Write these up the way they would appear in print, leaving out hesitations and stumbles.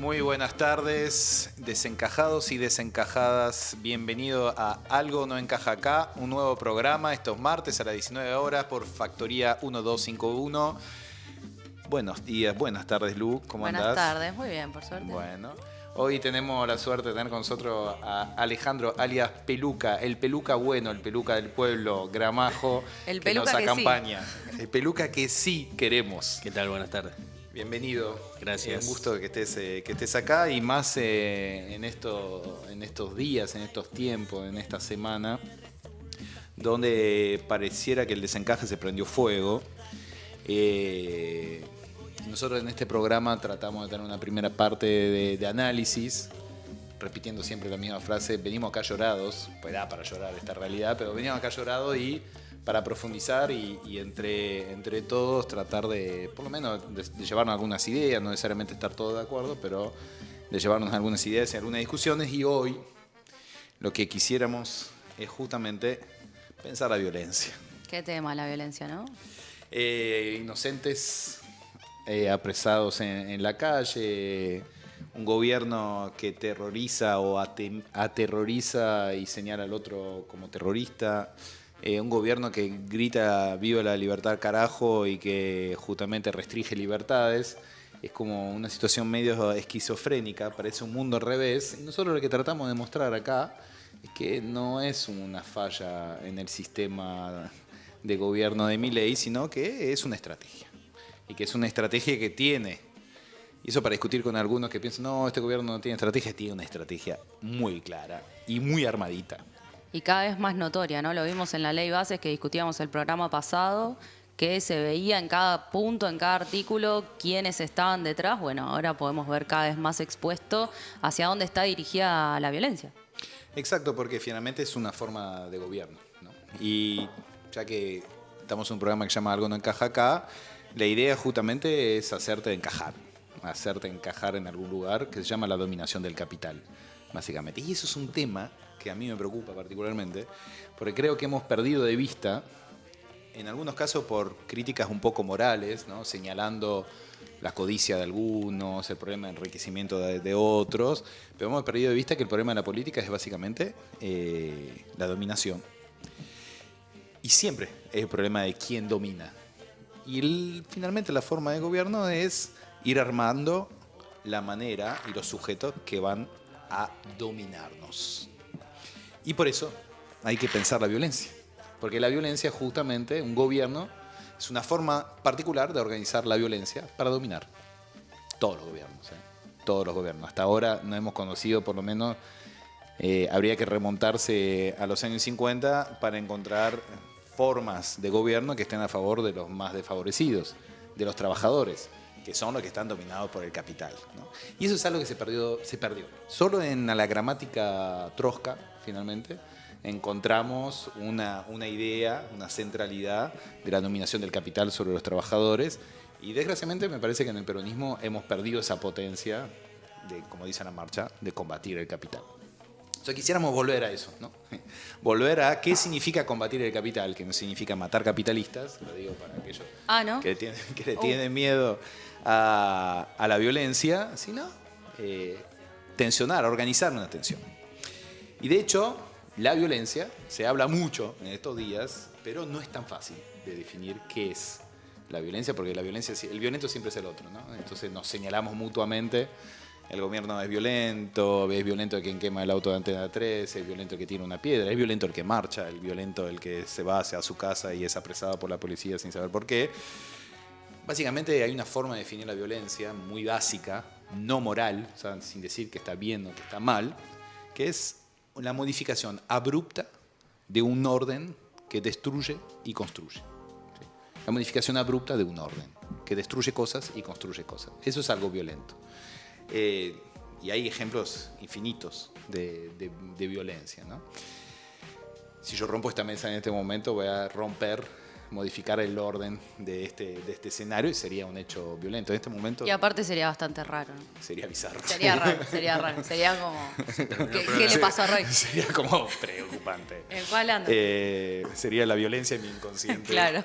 Muy buenas tardes, desencajados y desencajadas. Bienvenido a Algo No Encaja Acá, un nuevo programa estos martes a las 19 horas por Factoría 1251. Buenos días, buenas tardes, Lu, ¿cómo andás? Buenas tardes, muy bien, por suerte. Bueno, hoy tenemos la suerte de tener con nosotros a Alejandro, alias Peluca, el Peluca bueno, el Peluca del pueblo, Gramajo, El que Peluca nos que sí. acompaña. El Peluca que sí queremos. ¿Qué tal? Buenas tardes. Bienvenido. Gracias. Un gusto que estés acá y más en estos días, en estos tiempos, en esta semana, donde pareciera que el desencaje se prendió fuego. Nosotros en este programa tratamos de tener una primera parte de análisis, repitiendo siempre la misma frase: venimos acá llorados, pues da para llorar esta realidad, pero venimos acá llorados y para profundizar y entre todos tratar de, por lo menos, de llevarnos algunas ideas, no necesariamente estar todos de acuerdo, pero de llevarnos algunas ideas y algunas discusiones. Y hoy lo que quisiéramos es justamente pensar la violencia. Qué tema la violencia, ¿no? Inocentes apresados en la calle, un gobierno que terroriza o aterroriza y señala al otro como terrorista. Un gobierno que grita viva la libertad carajo y que justamente restringe libertades. Es como una situación medio esquizofrénica, parece un mundo al revés. Y nosotros lo que tratamos de mostrar acá es que no es una falla en el sistema de gobierno de Milei, sino que es una estrategia. Y que es una estrategia que tiene. Y eso para discutir con algunos que piensan, no, este gobierno no tiene estrategia, tiene una estrategia muy clara y muy armadita. Y cada vez más notoria, ¿no? Lo vimos en la ley bases que discutíamos el programa pasado, que se veía en cada punto, en cada artículo, quiénes estaban detrás. Bueno, ahora podemos ver cada vez más expuesto hacia dónde está dirigida la violencia. Exacto, porque finalmente es una forma de gobierno, ¿no? Y ya que estamos en un programa que se llama Algo No Encaja Acá, la idea justamente es hacerte encajar en algún lugar, que se llama la dominación del capital, básicamente. Y eso es un tema que a mí me preocupa particularmente, porque creo que hemos perdido de vista, en algunos casos por críticas un poco morales, ¿no? Señalando la codicia de algunos, el problema de enriquecimiento de otros, pero hemos perdido de vista que el problema de la política es básicamente la dominación. Y siempre es el problema de quién domina. Y finalmente la forma de gobierno es ir armando la manera y los sujetos que van a dominarnos. Y por eso hay que pensar la violencia. Porque la violencia, justamente, un gobierno, es una forma particular de organizar la violencia para dominar. Todos los gobiernos, todos los gobiernos. Hasta ahora no hemos conocido, por lo menos, habría que remontarse a los años 50 para encontrar formas de gobierno que estén a favor de los más desfavorecidos, de los trabajadores, que son los que están dominados por el capital, ¿no? Y eso es algo que se perdió. Solo en la gramática trotska, finalmente, encontramos una idea, una centralidad de la dominación del capital sobre los trabajadores. Y desgraciadamente me parece que en el peronismo hemos perdido esa potencia de, como dice la marcha, de combatir el capital. O sea, quisiéramos volver a eso, ¿no? Volver a qué significa combatir el capital, que no significa matar capitalistas, lo digo para aquellos que le tienen miedo a la violencia, sino tensionar, organizar una tensión. Y de hecho, la violencia, se habla mucho en estos días, pero no es tan fácil de definir qué es la violencia, porque el violento siempre es el otro, ¿no? Entonces nos señalamos mutuamente. El gobierno es violento quien quema el auto de Antena 3, es violento el que tira una piedra, es violento el que marcha, es violento el que se va hacia su casa y es apresado por la policía sin saber por qué. Básicamente hay una forma de definir la violencia muy básica, no moral, o sea, sin decir que está bien o que está mal, que es la modificación abrupta de un orden que destruye y construye. ¿Sí? La modificación abrupta de un orden que destruye cosas y construye cosas. Eso es algo violento. Y hay ejemplos infinitos de violencia, ¿no? Si yo rompo esta mesa en este momento, voy a modificar el orden de este escenario y sería un hecho violento. En este momento... Y aparte sería bastante raro, ¿no? Sería bizarro. Sería raro. Sería como... ¿Qué le pasó a Roy? Sería como preocupante. ¿En cuál anda? Sería la violencia en mi inconsciente. Claro.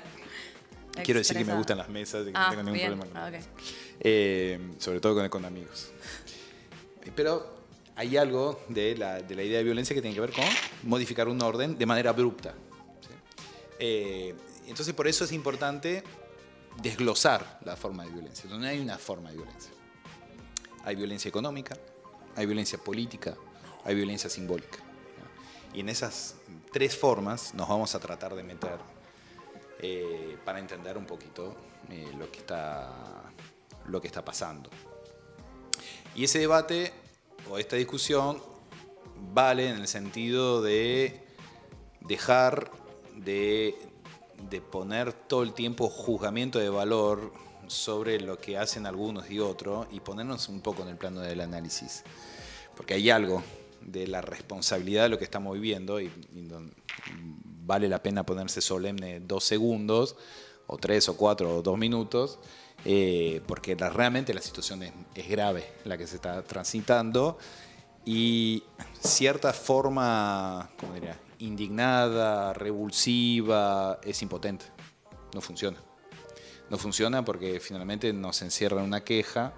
Quiero decir que me gustan las mesas y que no tengo ningún problema con okay. Sobre todo con amigos. Pero hay algo de la idea de violencia que tiene que ver con modificar un orden de manera abrupta. ¿Sí? Entonces, por eso es importante desglosar la forma de violencia. No hay una forma de violencia. Hay violencia económica, hay violencia política, hay violencia simbólica. ¿No? Y en esas tres formas nos vamos a tratar de meter para entender un poquito lo que está pasando. Y ese debate o esta discusión vale en el sentido de dejar de poner todo el tiempo juzgamiento de valor sobre lo que hacen algunos y otros y ponernos un poco en el plano del análisis. Porque hay algo de la responsabilidad de lo que estamos viviendo y vale la pena ponerse solemne 2 segundos, o 3 o 4 o 2 minutos, porque realmente la situación es grave, la que se está transitando, y cierta forma, ¿cómo diría?, indignada, revulsiva, es impotente, no funciona. No funciona porque finalmente nos encierra en una queja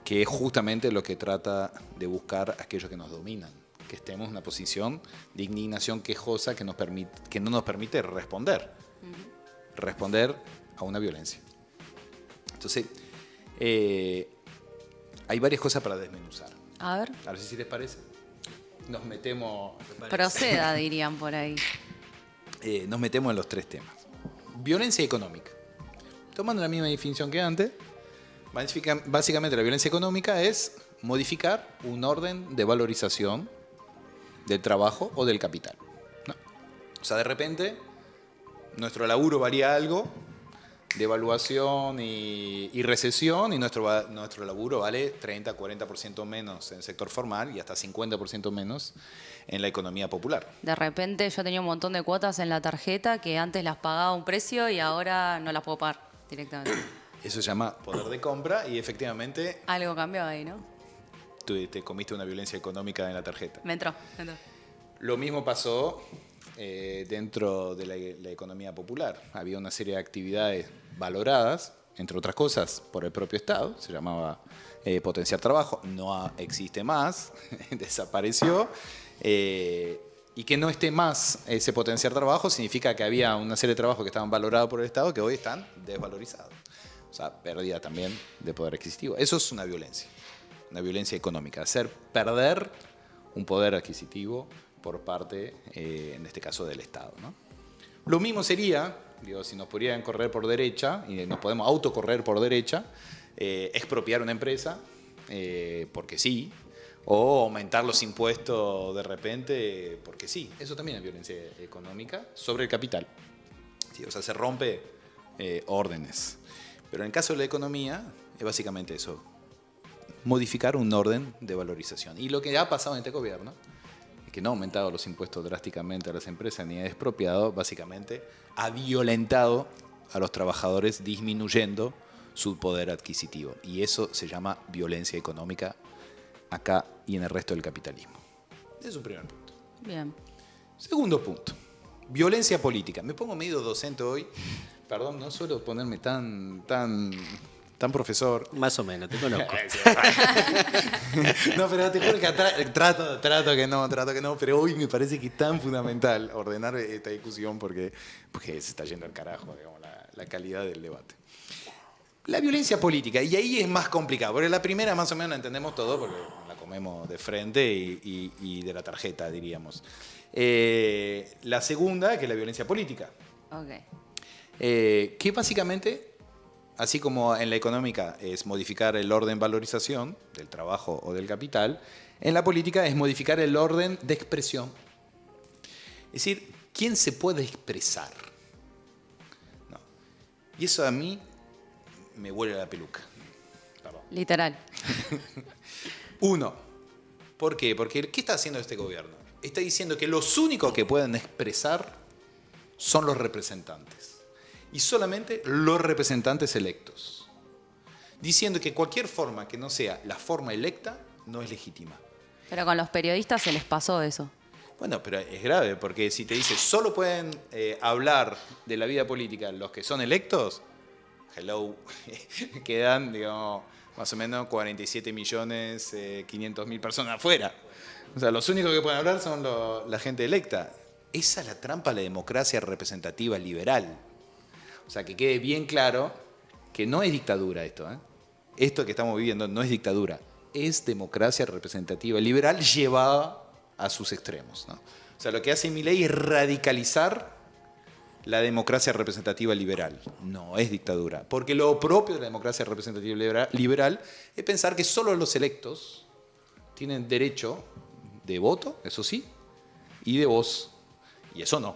que es justamente lo que trata de buscar aquellos que nos dominan, que estemos en una posición de indignación quejosa que no nos permite responder a una violencia. Entonces, hay varias cosas para desmenuzar. A ver. A ver si les parece. Nos metemos... Proceda, dirían por ahí. Nos metemos en los 3 temas. Violencia económica. Tomando la misma definición que antes, básicamente la violencia económica es modificar un orden de valorización del trabajo o del capital, ¿no? O sea, de repente, nuestro laburo valía algo, devaluación y recesión, y nuestro laburo vale 30, 40% menos en el sector formal y hasta 50% menos en la economía popular. De repente yo tenía un montón de cuotas en la tarjeta que antes las pagaba a un precio y ahora no las puedo pagar directamente. Eso se llama poder de compra y efectivamente... Algo cambió ahí, ¿no? Tú te comiste una violencia económica en la tarjeta. Me entró. Lo mismo pasó dentro de la economía popular. Había una serie de actividades valoradas, entre otras cosas, por el propio Estado. Se llamaba potenciar trabajo. No existe más, desapareció. Y que no esté más ese potenciar trabajo significa que había una serie de trabajos que estaban valorados por el Estado que hoy están desvalorizados. O sea, pérdida también de poder adquisitivo. Eso es una violencia económica. Hacer perder un poder adquisitivo por parte, en este caso, del Estado, ¿no? Lo mismo sería, si nos pudieran correr por derecha, y nos podemos autocorrer por derecha, expropiar una empresa, porque sí, o aumentar los impuestos de repente, porque sí. Eso también es violencia económica sobre el capital. ¿Sí? O sea, se rompe órdenes. Pero en el caso de la economía, es básicamente eso. Modificar un orden de valorización. Y lo que ha pasado en este gobierno es que no ha aumentado los impuestos drásticamente a las empresas ni ha expropiado, básicamente ha violentado a los trabajadores disminuyendo su poder adquisitivo. Y eso se llama violencia económica acá y en el resto del capitalismo. Ese es un primer punto. Bien. Segundo punto, violencia política. Me pongo medio docente hoy. Perdón, no suelo ponerme tan profesor. Más o menos, te conozco. No, pero te juro que trato que no, pero hoy me parece que es tan fundamental ordenar esta discusión porque se está yendo al carajo, digamos, la calidad del debate. La violencia política, y ahí es más complicado, porque la primera más o menos la entendemos todo porque la comemos de frente y de la tarjeta, diríamos. La segunda, que es la violencia política. Ok. Que básicamente, así como en la económica es modificar el orden valorización del trabajo o del capital, en la política es modificar el orden de expresión. Es decir, ¿quién se puede expresar? No. Y eso a mí me huele la peluca. Perdón. Literal. Uno, ¿por qué? Porque ¿qué está haciendo este gobierno? Está diciendo que los únicos que pueden expresar son los representantes. Y solamente los representantes electos. Diciendo que cualquier forma que no sea la forma electa no es legítima. Pero con los periodistas se les pasó eso. Bueno, pero es grave, porque si te dice solo pueden hablar de la vida política los que son electos, hello, quedan, digamos, más o menos 47.500.000 personas afuera. O sea, los únicos que pueden hablar son la gente electa. Esa es la trampa de la democracia representativa liberal. O sea, que quede bien claro que no es dictadura esto, ¿eh? Esto que estamos viviendo no es dictadura, es democracia representativa liberal llevada a sus extremos, ¿no? O sea, lo que hace Milei es radicalizar la democracia representativa liberal. No es dictadura, porque lo propio de la democracia representativa liberal es pensar que solo los electos tienen derecho de voto, eso sí, y de voz. Y eso no.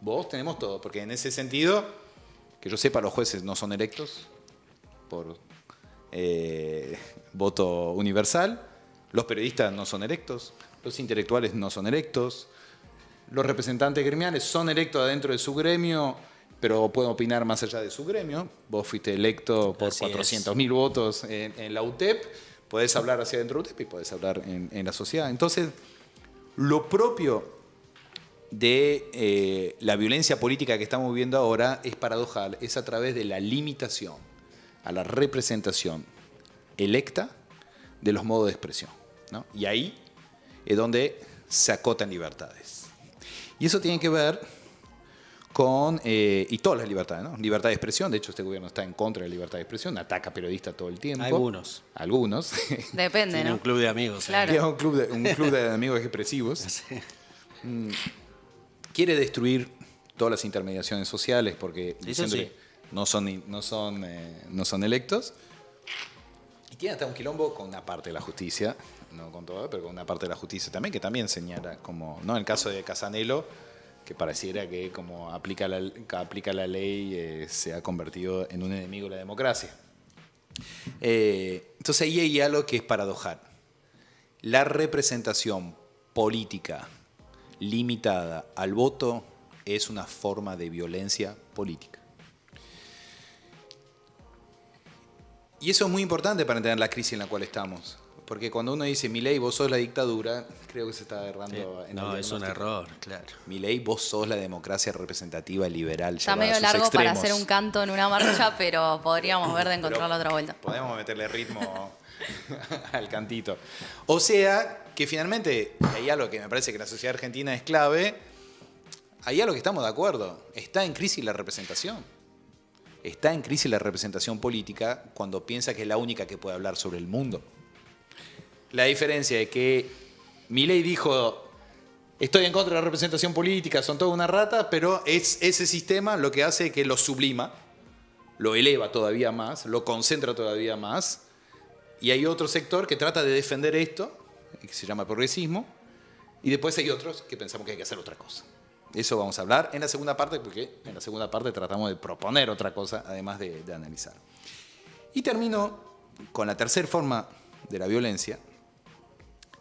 Vos tenemos todo, porque en ese sentido, que yo sepa, los jueces no son electos por voto universal, los periodistas no son electos, los intelectuales no son electos, los representantes gremiales son electos adentro de su gremio, pero pueden opinar más allá de su gremio. Vos fuiste electo por 400.000 votos en la UTEP, podés hablar hacia adentro de la UTEP y podés hablar en la sociedad. Entonces, lo propio de la violencia política que estamos viviendo ahora es paradojal, es a través de la limitación a la representación electa de los modos de expresión, ¿no? Y ahí es donde se acotan libertades. Y eso tiene que ver con, y todas las libertades, ¿no? Libertad de expresión, de hecho este gobierno está en contra de la libertad de expresión, ataca a periodistas todo el tiempo. Algunos. Depende, tiene ¿no? un club de amigos. Claro. Tiene un club de amigos expresivos. Sí. Quiere destruir todas las intermediaciones sociales porque diciendo sí. que no son electos. Y tiene hasta un quilombo con una parte de la justicia, no con toda, pero con una parte de la justicia también, que también señala, como no en el caso de Casanelo, que pareciera que como aplica la ley se ha convertido en un enemigo de la democracia. Entonces ahí hay algo que es paradojal. La representación política limitada al voto es una forma de violencia política. Y eso es muy importante para entender la crisis en la cual estamos. Porque cuando uno dice, Milei, vos sos la dictadura, creo que se está agarrando en el No, es un error, claro. Milei, vos sos la democracia representativa liberal. Está medio largo para hacer un canto en una marcha, pero podríamos ver de encontrar la otra vuelta. Podemos meterle ritmo al cantito. O sea, que finalmente, hay algo que me parece que en la sociedad argentina es clave, hay algo que estamos de acuerdo, está en crisis la representación. Está en crisis la representación política cuando piensa que es la única que puede hablar sobre el mundo. La diferencia es que Milei dijo, estoy en contra de la representación política, son toda una rata, pero es ese sistema lo que hace que lo sublima, lo eleva todavía más, lo concentra todavía más, y hay otro sector que trata de defender esto, que se llama progresismo, y después hay otros que pensamos que hay que hacer otra cosa. Eso vamos a hablar en la segunda parte, porque en la segunda parte tratamos de proponer otra cosa, además de analizar. Y termino con la tercera forma de la violencia.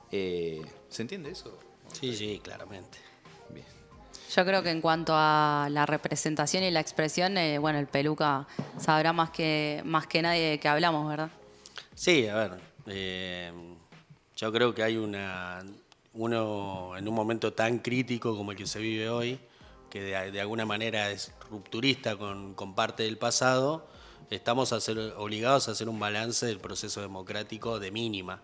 ¿Se entiende eso? Sí, claramente. Bien. Yo creo que en cuanto a la representación y la expresión, bueno, el Peluca sabrá más que nadie de qué hablamos, ¿verdad? Sí, a ver, yo creo que hay uno en un momento tan crítico como el que se vive hoy, que de alguna manera es rupturista con parte del pasado, estamos obligados a hacer un balance del proceso democrático de mínima.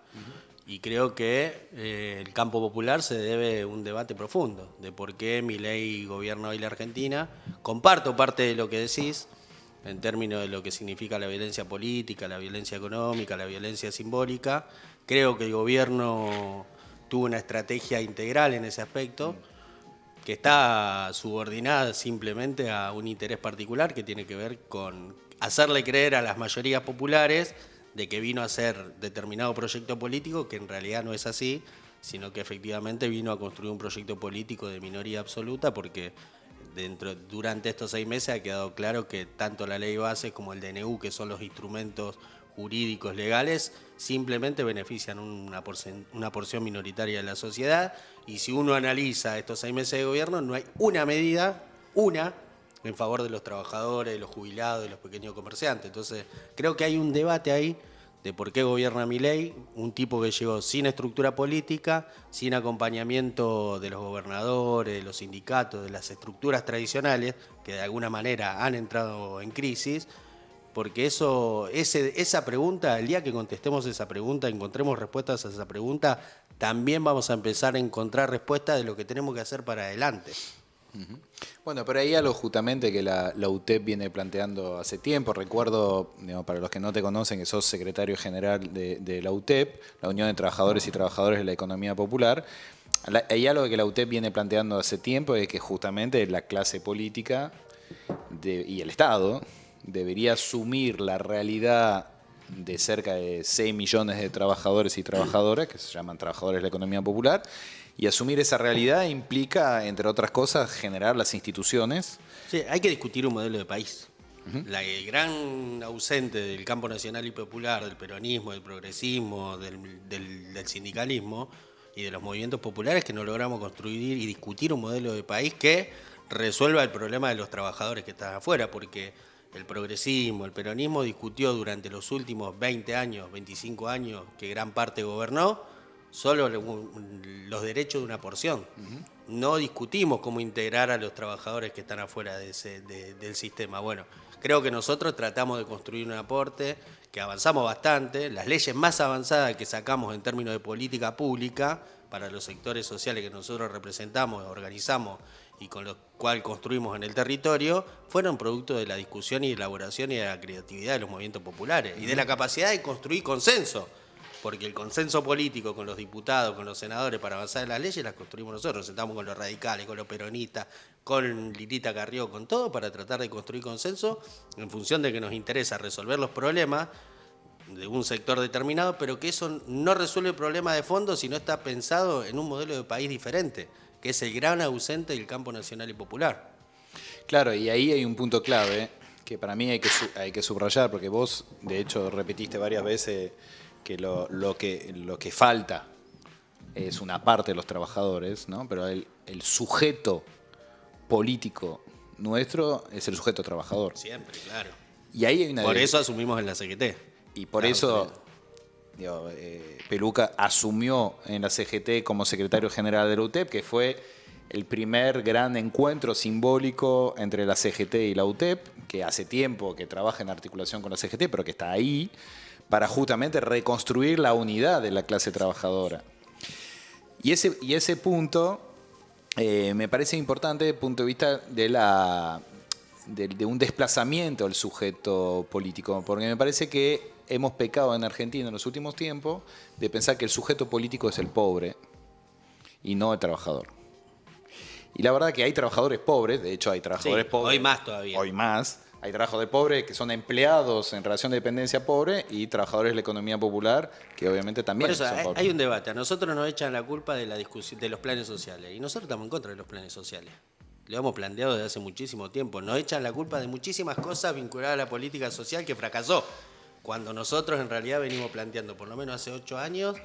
Y creo que el campo popular se debe un debate profundo de por qué Milei gobierna hoy la Argentina. Comparto parte de lo que decís en términos de lo que significa la violencia política, la violencia económica, la violencia simbólica. Creo que el gobierno tuvo una estrategia integral en ese aspecto que está subordinada simplemente a un interés particular que tiene que ver con hacerle creer a las mayorías populares de que vino a hacer determinado proyecto político, que en realidad no es así, sino que efectivamente vino a construir un proyecto político de minoría absoluta, porque durante estos 6 meses ha quedado claro que tanto la ley base como el DNU, que son los instrumentos jurídicos legales, simplemente benefician una porción minoritaria de la sociedad, y si uno analiza estos 6 meses de gobierno, no hay una medida, en favor de los trabajadores, de los jubilados, de los pequeños comerciantes. Entonces, creo que hay un debate ahí de por qué gobierna Milei, un tipo que llegó sin estructura política, sin acompañamiento de los gobernadores, de los sindicatos, de las estructuras tradicionales, que de alguna manera han entrado en crisis, porque esa pregunta, el día que contestemos esa pregunta, encontremos respuestas a esa pregunta, también vamos a empezar a encontrar respuestas de lo que tenemos que hacer para adelante. Bueno, pero ahí algo justamente que la UTEP viene planteando hace tiempo. Recuerdo, digamos, para los que no te conocen, que sos secretario general de la UTEP, la Unión de Trabajadores y Trabajadoras de la Economía Popular. Hay algo que la UTEP viene planteando hace tiempo, es que justamente la clase política y el Estado debería asumir la realidad de cerca de 6 millones de trabajadores y trabajadoras, que se llaman trabajadores de la economía popular, y asumir esa realidad implica, entre otras cosas, generar las instituciones. Sí, hay que discutir un modelo de país. El gran ausente del campo nacional y popular, del peronismo, del progresismo, del sindicalismo y de los movimientos populares, que no logramos construir y discutir un modelo de país que resuelva el problema de los trabajadores que están afuera, porque el progresismo, el peronismo discutió durante los últimos 20 años, 25 años, que gran parte gobernó, solo los derechos de una porción. No discutimos cómo integrar a los trabajadores que están afuera del sistema. Bueno, creo que nosotros tratamos de construir un aporte, que avanzamos bastante, las leyes más avanzadas que sacamos en términos de política pública para los sectores sociales que nosotros representamos, organizamos y con los cuales construimos en el territorio, fueron producto de la discusión y elaboración y de la creatividad de los movimientos populares y de la capacidad de construir consenso. Porque el consenso político con los diputados, con los senadores para avanzar en las leyes, las construimos nosotros. Nos sentamos con los radicales, con los peronistas, con Lilita Carrió, con todo, para tratar de construir consenso en función de que nos interesa resolver los problemas de un sector determinado, pero que eso no resuelve el problema de fondo si no está pensado en un modelo de país diferente, que es el gran ausente del campo nacional y popular. Claro, y ahí hay un punto clave que para mí hay que subrayar, porque vos, de hecho, repetiste varias veces que lo que falta es una parte de los trabajadores, ¿no? Pero el sujeto político nuestro es el sujeto trabajador. Siempre, claro. Y ahí hay una por eso asumimos en la CGT. Y por eso Peluca asumió en la CGT como secretario general de la UTEP, que fue el primer gran encuentro simbólico entre la CGT y la UTEP, que hace tiempo que trabaja en articulación con la CGT, pero que está ahí para justamente reconstruir la unidad de la clase trabajadora. Y ese punto me parece importante desde el punto de vista de un desplazamiento del sujeto político, porque me parece que hemos pecado en Argentina en los últimos tiempos de pensar que el sujeto político es el pobre y no el trabajador. Y la verdad que hay trabajadores pobres, de hecho hay trabajadores pobres. Hoy más todavía. Hoy más. Hay trabajadores pobres que son empleados en relación de dependencia pobre y trabajadores de la economía popular que obviamente también Por eso, son pobres. hay un debate. A nosotros nos echan la culpa de la discusión de los planes sociales y nosotros estamos en contra de los planes sociales. Lo hemos planteado desde hace muchísimo tiempo. Nos echan la culpa de muchísimas cosas vinculadas a la política social que fracasó. Cuando nosotros en realidad venimos planteando, por lo menos hace 8 años,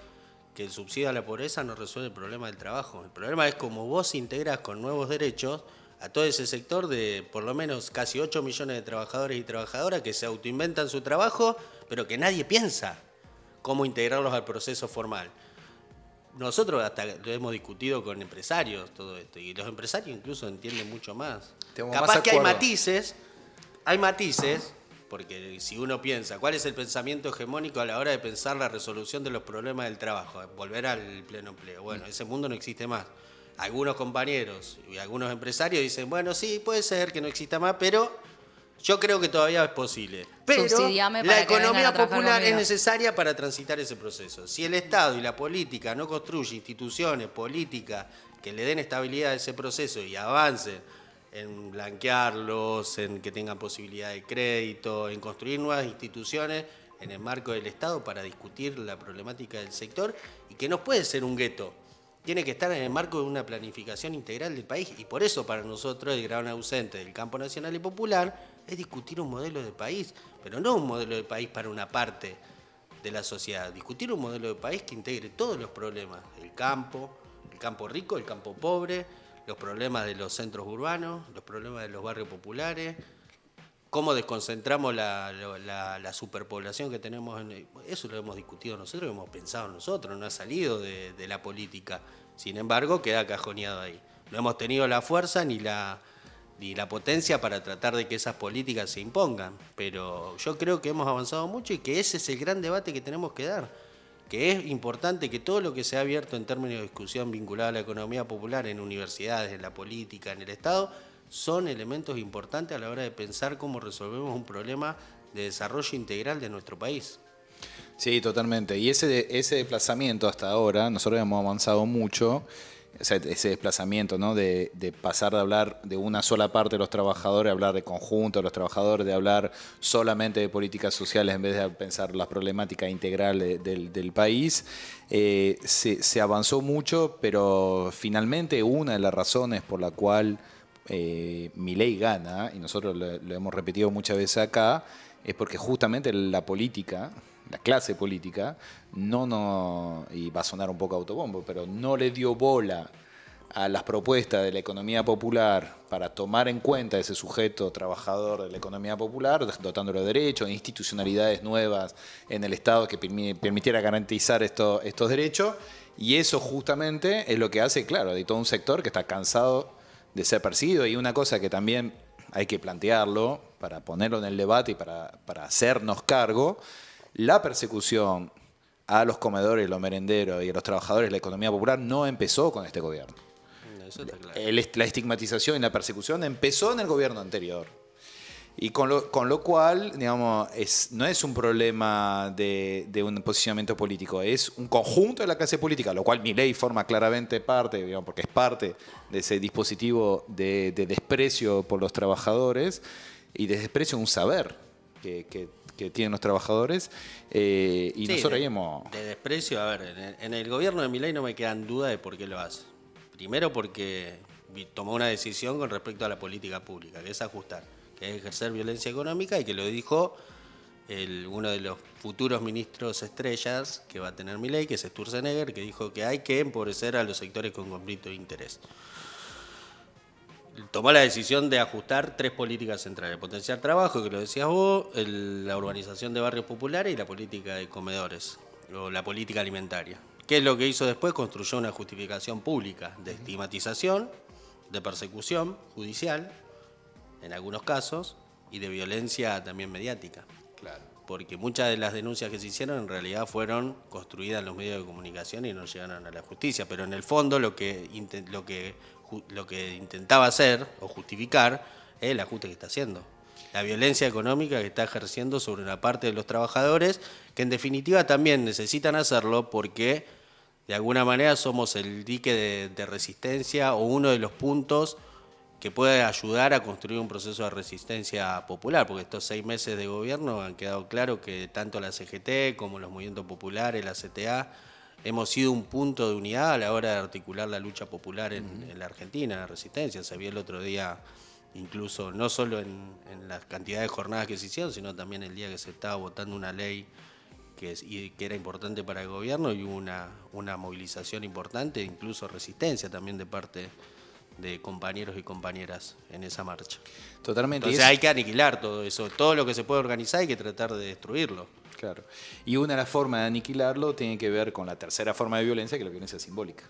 que el subsidio a la pobreza no resuelve el problema del trabajo. El problema es cómo vos integras con nuevos derechos a todo ese sector de por lo menos casi 8 millones de trabajadores y trabajadoras que se autoinventan su trabajo, pero que nadie piensa cómo integrarlos al proceso formal. Nosotros hasta lo hemos discutido con empresarios todo esto, y los empresarios incluso entienden mucho más. Capaz que hay matices, porque si uno piensa, ¿cuál es el pensamiento hegemónico a la hora de pensar la resolución de los problemas del trabajo? Volver al pleno empleo. Bueno, ese mundo no existe más. Algunos compañeros y algunos empresarios dicen, bueno, sí, puede ser que no exista más, pero yo creo que todavía es posible. Pero la economía popular es necesaria para transitar ese proceso. Si el Estado y la política no construyen instituciones, políticas que le den estabilidad a ese proceso y avancen en blanquearlos, en que tengan posibilidad de crédito, en construir nuevas instituciones en el marco del Estado para discutir la problemática del sector, y que no puede ser un gueto. Tiene que estar en el marco de una planificación integral del país, y por eso para nosotros el gran ausente del campo nacional y popular es discutir un modelo de país, pero no un modelo de país para una parte de la sociedad, discutir un modelo de país que integre todos los problemas, el campo rico, el campo pobre, los problemas de los centros urbanos, los problemas de los barrios populares, cómo desconcentramos la superpoblación que tenemos. Eso lo hemos discutido nosotros, lo hemos pensado nosotros, no ha salido de la política. Sin embargo, queda cajoneado ahí. No hemos tenido la fuerza ni la y la potencia para tratar de que esas políticas se impongan. Pero yo creo que hemos avanzado mucho y que ese es el gran debate que tenemos que dar, que es importante que todo lo que se ha abierto en términos de discusión vinculada a la economía popular en universidades, en la política, en el Estado, son elementos importantes a la hora de pensar cómo resolvemos un problema de desarrollo integral de nuestro país. Sí, totalmente. Y ese desplazamiento hasta ahora, nosotros hemos avanzado mucho, o sea, ese desplazamiento, ¿no? de pasar de hablar de una sola parte de los trabajadores, a hablar de conjunto de los trabajadores, de hablar solamente de políticas sociales en vez de pensar las problemáticas integrales del país, se avanzó mucho, pero finalmente una de las razones por la cual Milei gana, y nosotros lo hemos repetido muchas veces acá, es porque justamente la política, la clase política, y va a sonar un poco autobombo, pero no le dio bola a las propuestas de la economía popular para tomar en cuenta ese sujeto trabajador de la economía popular, dotándolo de derechos, institucionalidades nuevas en el Estado que permitiera garantizar estos derechos, y eso justamente es lo que hace, claro, hay todo un sector que está cansado de ser perseguido, y una cosa que también hay que plantearlo para ponerlo en el debate y para hacernos cargo, la persecución a los comedores, los merenderos y a los trabajadores de la economía popular no empezó con este gobierno. Eso está claro. La estigmatización y la persecución empezó en el gobierno anterior. Y con lo cual, digamos, no es un problema de un posicionamiento político, es un conjunto de la clase política, lo cual Milei forma claramente parte, digamos, porque es parte de ese dispositivo de desprecio por los trabajadores y de desprecio a un saber que tienen los trabajadores. Y sí, nosotros ahí hemos... De desprecio, a ver, en el gobierno de Milei no me quedan dudas de por qué lo hace. Primero porque tomó una decisión con respecto a la política pública, que es ajustar, que es ejercer violencia económica, y que lo dijo uno de los futuros ministros estrellas que va a tener Milei, que es Sturzenegger, que dijo que hay que empobrecer a los sectores con conflicto de interés. Tomó la decisión de ajustar 3 políticas centrales: potenciar trabajo, que lo decías vos, la urbanización de barrios populares y la política de comedores, o la política alimentaria. ¿Qué es lo que hizo después? Construyó una justificación pública de estigmatización, de persecución judicial, en algunos casos, y de violencia también mediática. Claro. Porque muchas de las denuncias que se hicieron en realidad fueron construidas en los medios de comunicación y no llegaron a la justicia. Pero en el fondo lo que intentaba hacer o justificar es el ajuste que está haciendo. La violencia económica que está ejerciendo sobre una parte de los trabajadores, que en definitiva también necesitan hacerlo porque de alguna manera somos el dique de resistencia o uno de los puntos que puede ayudar a construir un proceso de resistencia popular, porque estos 6 meses de gobierno han quedado claro que tanto la CGT como los movimientos populares, la CTA, hemos sido un punto de unidad a la hora de articular la lucha popular en la Argentina, la resistencia. Se vio el otro día, incluso no solo en la cantidad de jornadas que se hicieron, sino también el día que se estaba votando una ley que era importante para el gobierno, y hubo una movilización importante, incluso resistencia también de parte de compañeros y compañeras en esa marcha. Totalmente. Entonces hay que aniquilar todo eso, todo lo que se puede organizar hay que tratar de destruirlo. Claro. Y una de las formas de aniquilarlo tiene que ver con la tercera forma de violencia, que es la violencia simbólica,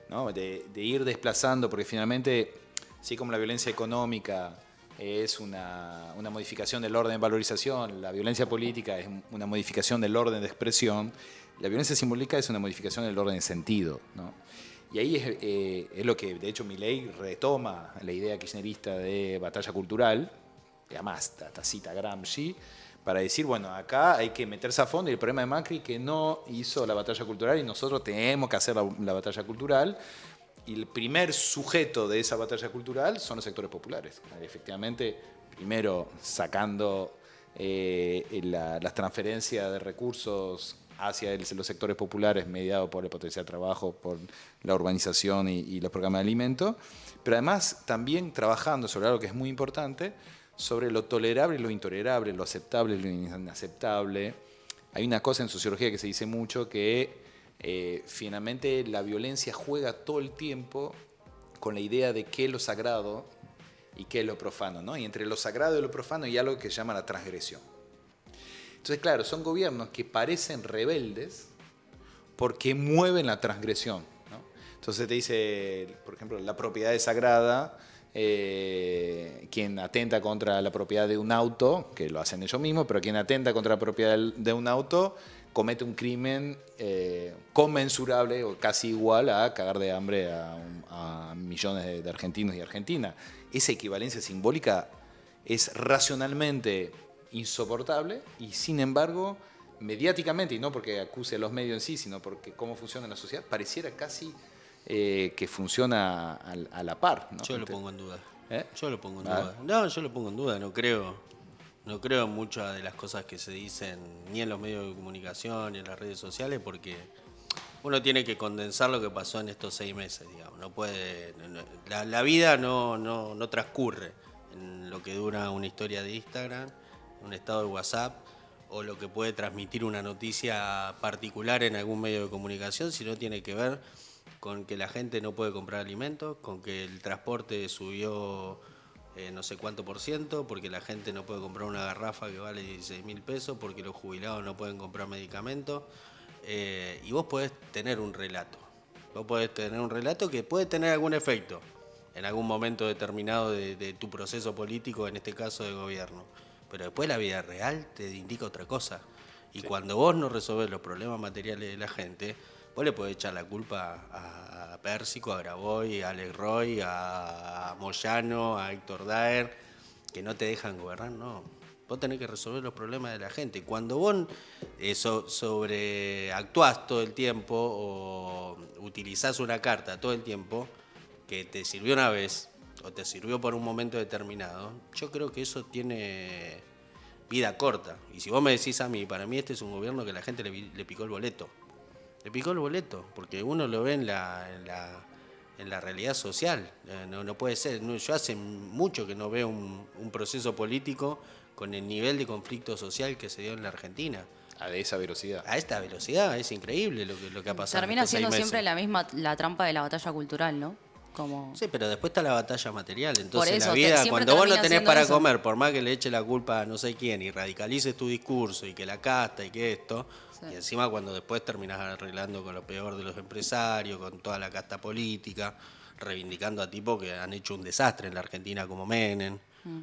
¿no? De ir desplazando, porque finalmente, así como la violencia económica es una modificación del orden de valorización, la violencia política es una modificación del orden de expresión, la violencia simbólica es una modificación del orden de sentido, ¿no? Y ahí es lo que, de hecho, Milei retoma la idea kirchnerista de batalla cultural, y además hasta cita Gramsci, para decir, bueno, acá hay que meterse a fondo, y el problema de Macri que no hizo la batalla cultural, y nosotros tenemos que hacer la batalla cultural, y el primer sujeto de esa batalla cultural son los sectores populares. Efectivamente, primero sacando las transferencias de recursos hacia los sectores populares mediados por el potencial trabajo, por la urbanización y los programas de alimentos, pero además también trabajando sobre algo que es muy importante, sobre lo tolerable y lo intolerable, lo aceptable y lo inaceptable. Hay una cosa en sociología que se dice mucho, que finalmente la violencia juega todo el tiempo con la idea de qué es lo sagrado y qué es lo profano, ¿no? Y entre lo sagrado y lo profano hay algo que se llama la transgresión. Entonces, claro, son gobiernos que parecen rebeldes porque mueven la transgresión, ¿no? Entonces te dice, por ejemplo, la propiedad es sagrada, quien atenta contra la propiedad de un auto, que lo hacen ellos mismos, pero quien atenta contra la propiedad de un auto comete un crimen conmensurable o casi igual a cagar de hambre a millones de argentinos y argentinas. Esa equivalencia simbólica es racionalmente insoportable y, sin embargo, mediáticamente, y no porque acuse a los medios en sí, sino porque cómo funciona la sociedad, pareciera casi que funciona a la par, ¿no? Yo lo pongo en duda. ¿Eh? Yo lo pongo en duda. No, yo lo pongo en duda. No creo en muchas de las cosas que se dicen ni en los medios de comunicación ni en las redes sociales, porque uno tiene que condensar lo que pasó en estos 6 meses, digamos. No puede, la vida no transcurre en lo que dura una historia de Instagram, un estado de WhatsApp, o lo que puede transmitir una noticia particular en algún medio de comunicación, sino tiene que ver con que la gente no puede comprar alimentos, con que el transporte subió no sé cuánto %, porque la gente no puede comprar una garrafa que vale 16.000 pesos, porque los jubilados no pueden comprar medicamentos. Y vos podés tener un relato. Vos podés tener un relato que puede tener algún efecto en algún momento determinado de tu proceso político, en este caso de gobierno. Pero después la vida real te indica otra cosa. Y sí, cuando vos no resolvés los problemas materiales de la gente, vos le podés echar la culpa a Pérsico, a Graboy, a Alex Roy, a Moyano, a Héctor Daer, que no te dejan gobernar, no. Vos tenés que resolver los problemas de la gente. Cuando vos sobreactuás todo el tiempo o utilizás una carta todo el tiempo que te sirvió una vez o te sirvió por un momento determinado, yo creo que eso tiene vida corta. Y si vos me decís a mí, para mí este es un gobierno que la gente le picó el boleto. Le picó el boleto, porque uno lo ve en la realidad social. No puede ser. Yo hace mucho que no veo un proceso político con el nivel de conflicto social que se dio en la Argentina. A esa velocidad. A esta velocidad, es increíble lo que ha pasado. Termina siendo siempre la trampa de la batalla cultural, ¿no? Sí, pero después está la batalla material. Entonces eso, la vida, cuando vos no tenés para eso. comer, por más que le eche la culpa a no sé quién y radicalices tu discurso y que la casta y que esto, sí, y encima cuando después terminás arreglando con lo peor de los empresarios, con toda la casta política, reivindicando a tipos que han hecho un desastre en la Argentina como Menem.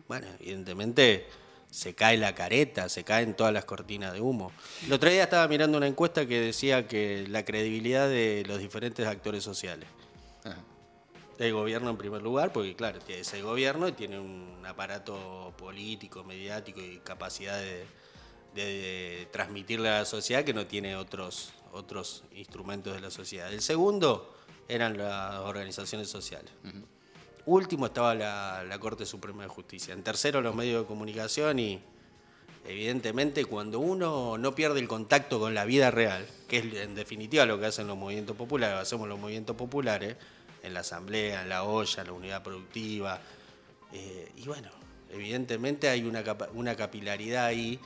Bueno, evidentemente se cae la careta, se caen todas las cortinas de humo. El otro día estaba mirando una encuesta que decía que la credibilidad de los diferentes actores sociales. Ajá. El gobierno en primer lugar, porque claro, es el gobierno y tiene un aparato político, mediático y capacidad de transmitirle a la sociedad que no tiene otros instrumentos de la sociedad. El segundo eran las organizaciones sociales. Uh-huh. Último estaba la Corte Suprema de Justicia. En tercero, los medios de comunicación y, evidentemente, cuando uno no pierde el contacto con la vida real, que es en definitiva lo que hacen los movimientos populares, hacemos los movimientos populares, en la asamblea, en la olla, en la unidad productiva. Y bueno, evidentemente hay una capilaridad ahí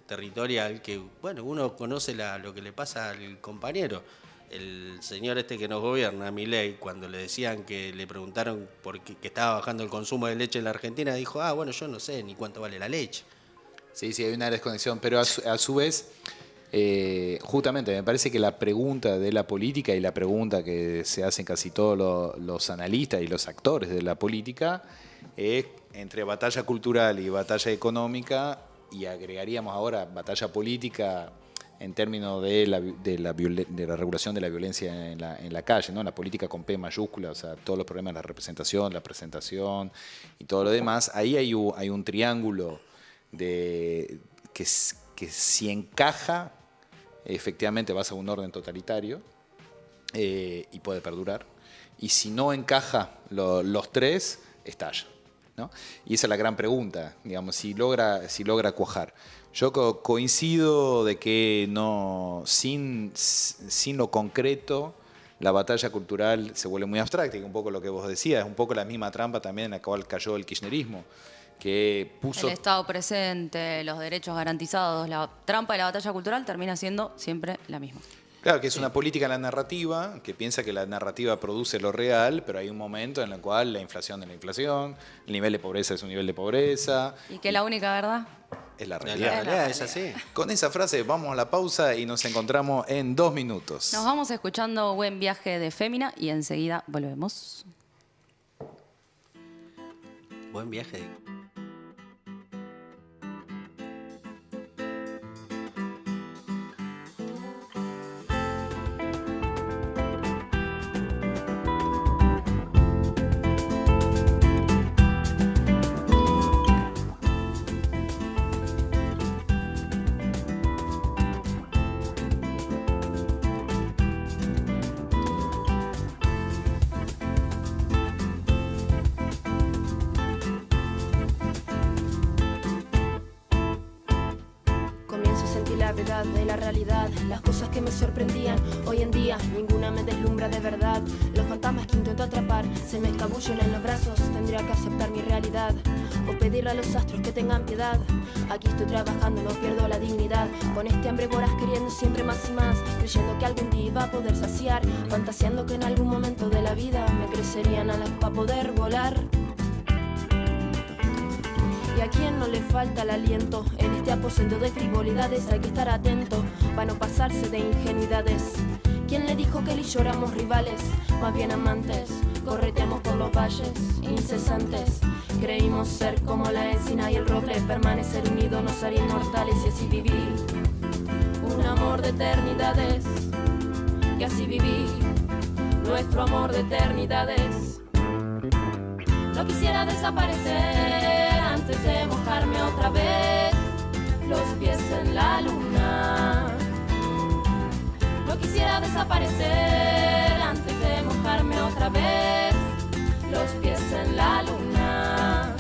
territorial que, bueno, uno conoce lo que le pasa al compañero. El señor este que nos gobierna, Milei, cuando le decían que le preguntaron por qué que estaba bajando el consumo de leche en la Argentina, dijo, bueno, yo no sé ni cuánto vale la leche. Sí, hay una desconexión, pero a su vez... justamente me parece que la pregunta de la política y la pregunta que se hacen casi todos los analistas y los actores de la política es entre batalla cultural y batalla económica, y agregaríamos ahora batalla política en términos de la regulación de la violencia en la calle, ¿no? La política con P mayúscula, o sea, todos los problemas de la representación, la presentación y todo lo demás. Ahí hay un triángulo que si encaja, efectivamente vas a un orden totalitario y puede perdurar. Y si no encaja los tres, estalla, ¿no? Y esa es la gran pregunta, digamos, si logra cuajar. Yo coincido de que no, sin lo concreto, la batalla cultural se vuelve muy abstracta, y un poco lo que vos decías, es un poco la misma trampa también en la cual cayó el kirchnerismo, que puso... El Estado presente, los derechos garantizados, la trampa de la batalla cultural termina siendo siempre la misma. Claro, que es una política de la narrativa, que piensa que la narrativa produce lo real, pero hay un momento en el cual la inflación es la inflación, el nivel de pobreza es un nivel de pobreza. ¿Y que la única verdad? Es la realidad. La realidad es así. Con esa frase vamos a la pausa y nos encontramos en 2 minutos. Nos vamos escuchando Buen Viaje de Fémina y enseguida volvemos. Buen viaje. De la realidad, las cosas que me sorprendían. Hoy en día ninguna me deslumbra de verdad. Los fantasmas que intento atrapar se me escabullen en los brazos. Tendría que aceptar mi realidad o pedirle a los astros que tengan piedad. Aquí estoy trabajando, no pierdo la dignidad. Con este hambre voraz queriendo siempre más y más, creyendo que algún día iba a poder saciar, fantaseando que en algún momento de la vida me crecerían alas para poder volar. Y a quien no le falta el aliento en este aposento de frivolidades, hay que estar atento para no pasarse de ingenuidades. ¿Quién le dijo que él y yo éramos rivales? Más bien amantes, correteamos por los valles incesantes. Creímos ser como la encina y el roble, permanecer unidos nos haría inmortales y así viví un amor de eternidades. Y así viví nuestro amor de eternidades. No quisiera desaparecer antes de mojarme otra vez los pies en la luna. No quisiera desaparecer antes de mojarme otra vez los pies en la luna.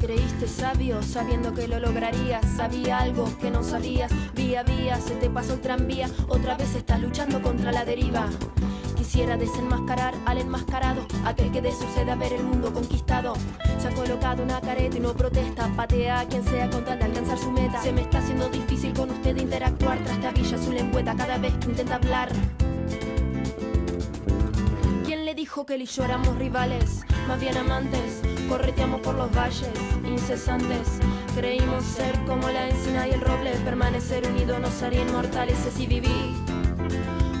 Creíste sabio sabiendo que lo lograrías. Sabía algo que no sabías. Vía vía se te pasó el tranvía. Otra vez estás luchando contra la deriva. Quisiera desenmascarar al enmascarado, aquel que de su sede a ver el mundo conquistado. Se ha colocado una careta y no protesta. Patea a quien sea con tal de alcanzar su meta. Se me está haciendo difícil con usted interactuar. Trastabilla su lengüeta cada vez que intenta hablar. ¿Quién le dijo que él y yo éramos rivales? Más bien amantes. Correteamos por los valles incesantes. Creímos ser como la encina y el roble, permanecer unidos nos haría inmortales. Y así viví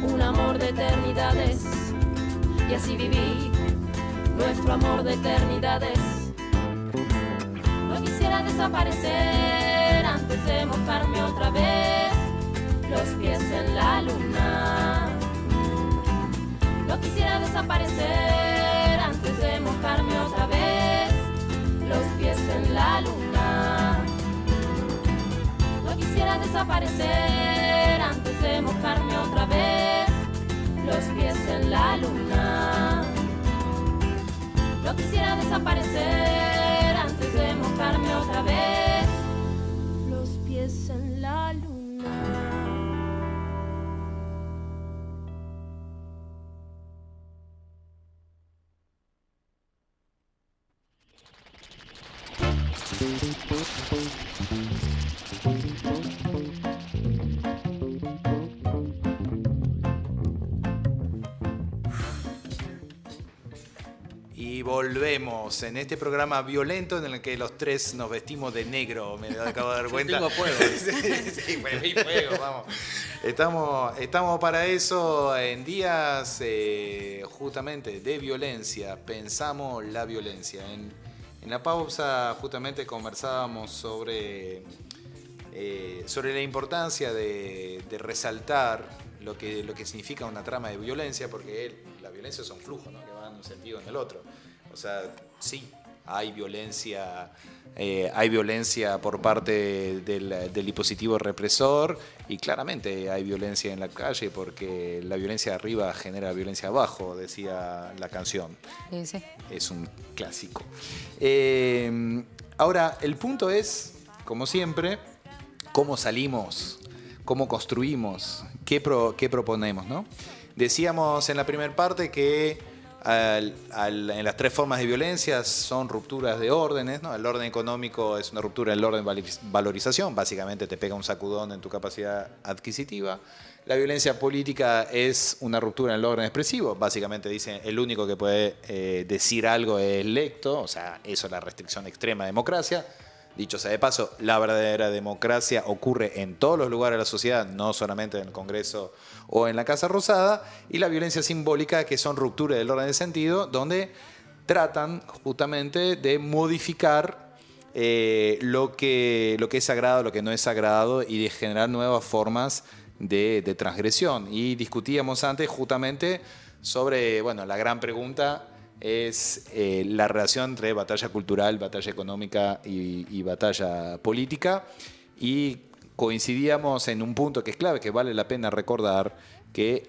un amor de eternidades. Y así viví nuestro amor de eternidades. No quisiera desaparecer antes de mojarme otra vez los pies en la luna. No quisiera desaparecer antes de mojarme otra vez los pies en la luna. No quisiera desaparecer antes de mojarme otra vez los pies en la luna. No quisiera desaparecer antes de mojarme otra vez los pies en la luna. Y volvemos en este programa violento en el que los tres nos vestimos de negro. Me acabo de dar cuenta. Tengo fuego. Sí, fuego, vamos. Estamos para eso en días justamente de violencia. Pensamos la violencia. En la pausa justamente conversábamos sobre la importancia de resaltar lo que significa una trama de violencia, porque la violencia son flujos, ¿no? Que van en un sentido o en el otro. O sea, sí, hay violencia por parte del dispositivo represor y claramente hay violencia en la calle porque la violencia de arriba genera violencia abajo, decía la canción. Sí. Es un clásico. Ahora, el punto es, como siempre, cómo salimos, cómo construimos, qué proponemos, ¿no? Decíamos en la primera parte que en las tres formas de violencia son rupturas de órdenes, ¿no? El orden económico es una ruptura del orden valorización, básicamente te pega un sacudón en tu capacidad adquisitiva. La violencia política es una ruptura en el orden expresivo, básicamente dicen el único que puede decir algo es electo, o sea, eso es la restricción extrema de democracia. Dicho sea de paso, la verdadera democracia ocurre en todos los lugares de la sociedad, no solamente en el Congreso o en la Casa Rosada, y la violencia simbólica, que son rupturas del orden de sentido, donde tratan justamente de modificar lo que es sagrado, lo que no es sagrado, y de generar nuevas formas de transgresión. Y discutíamos antes justamente sobre, bueno, la gran pregunta es la relación entre batalla cultural, batalla económica y batalla política, y coincidíamos en un punto que es clave, que vale la pena recordar, que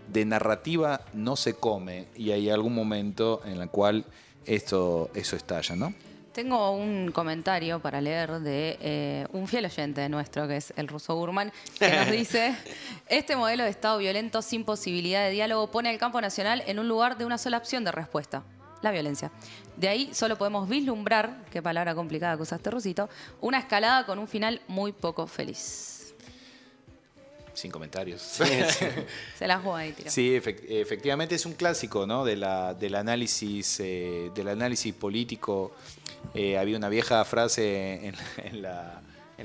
de narrativa no se come, y hay algún momento en el cual eso estalla, ¿no? Tengo un comentario para leer de un fiel oyente nuestro, que es el ruso Gurman, que nos dice: este modelo de Estado violento sin posibilidad de diálogo pone al campo nacional en un lugar de una sola opción de respuesta: la violencia. De ahí solo podemos vislumbrar, qué palabra complicada que usaste, Rusito, una escalada con un final muy poco feliz. Sin comentarios. Se la juega ahí, tira. Sí, efectivamente es un clásico, ¿no? del análisis político. Había una vieja frase en la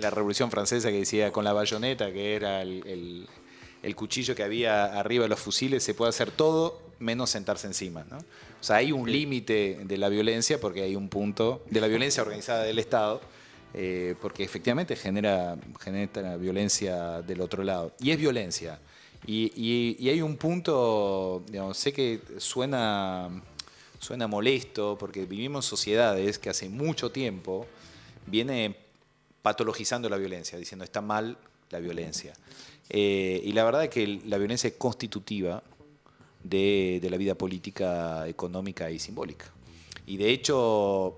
Revolución Francesa que decía: con la bayoneta, que era el cuchillo que había arriba de los fusiles, se puede hacer todo menos sentarse encima, ¿no? O sea, hay un límite de la violencia, porque hay un punto de la violencia organizada del Estado, porque efectivamente genera violencia del otro lado. Y es violencia. Y hay un punto, digamos, sé que suena molesto, porque vivimos en sociedades que hace mucho tiempo viene patologizando la violencia, diciendo está mal la violencia. Y la verdad es que la violencia es constitutiva de la vida política, económica y simbólica. Y de hecho,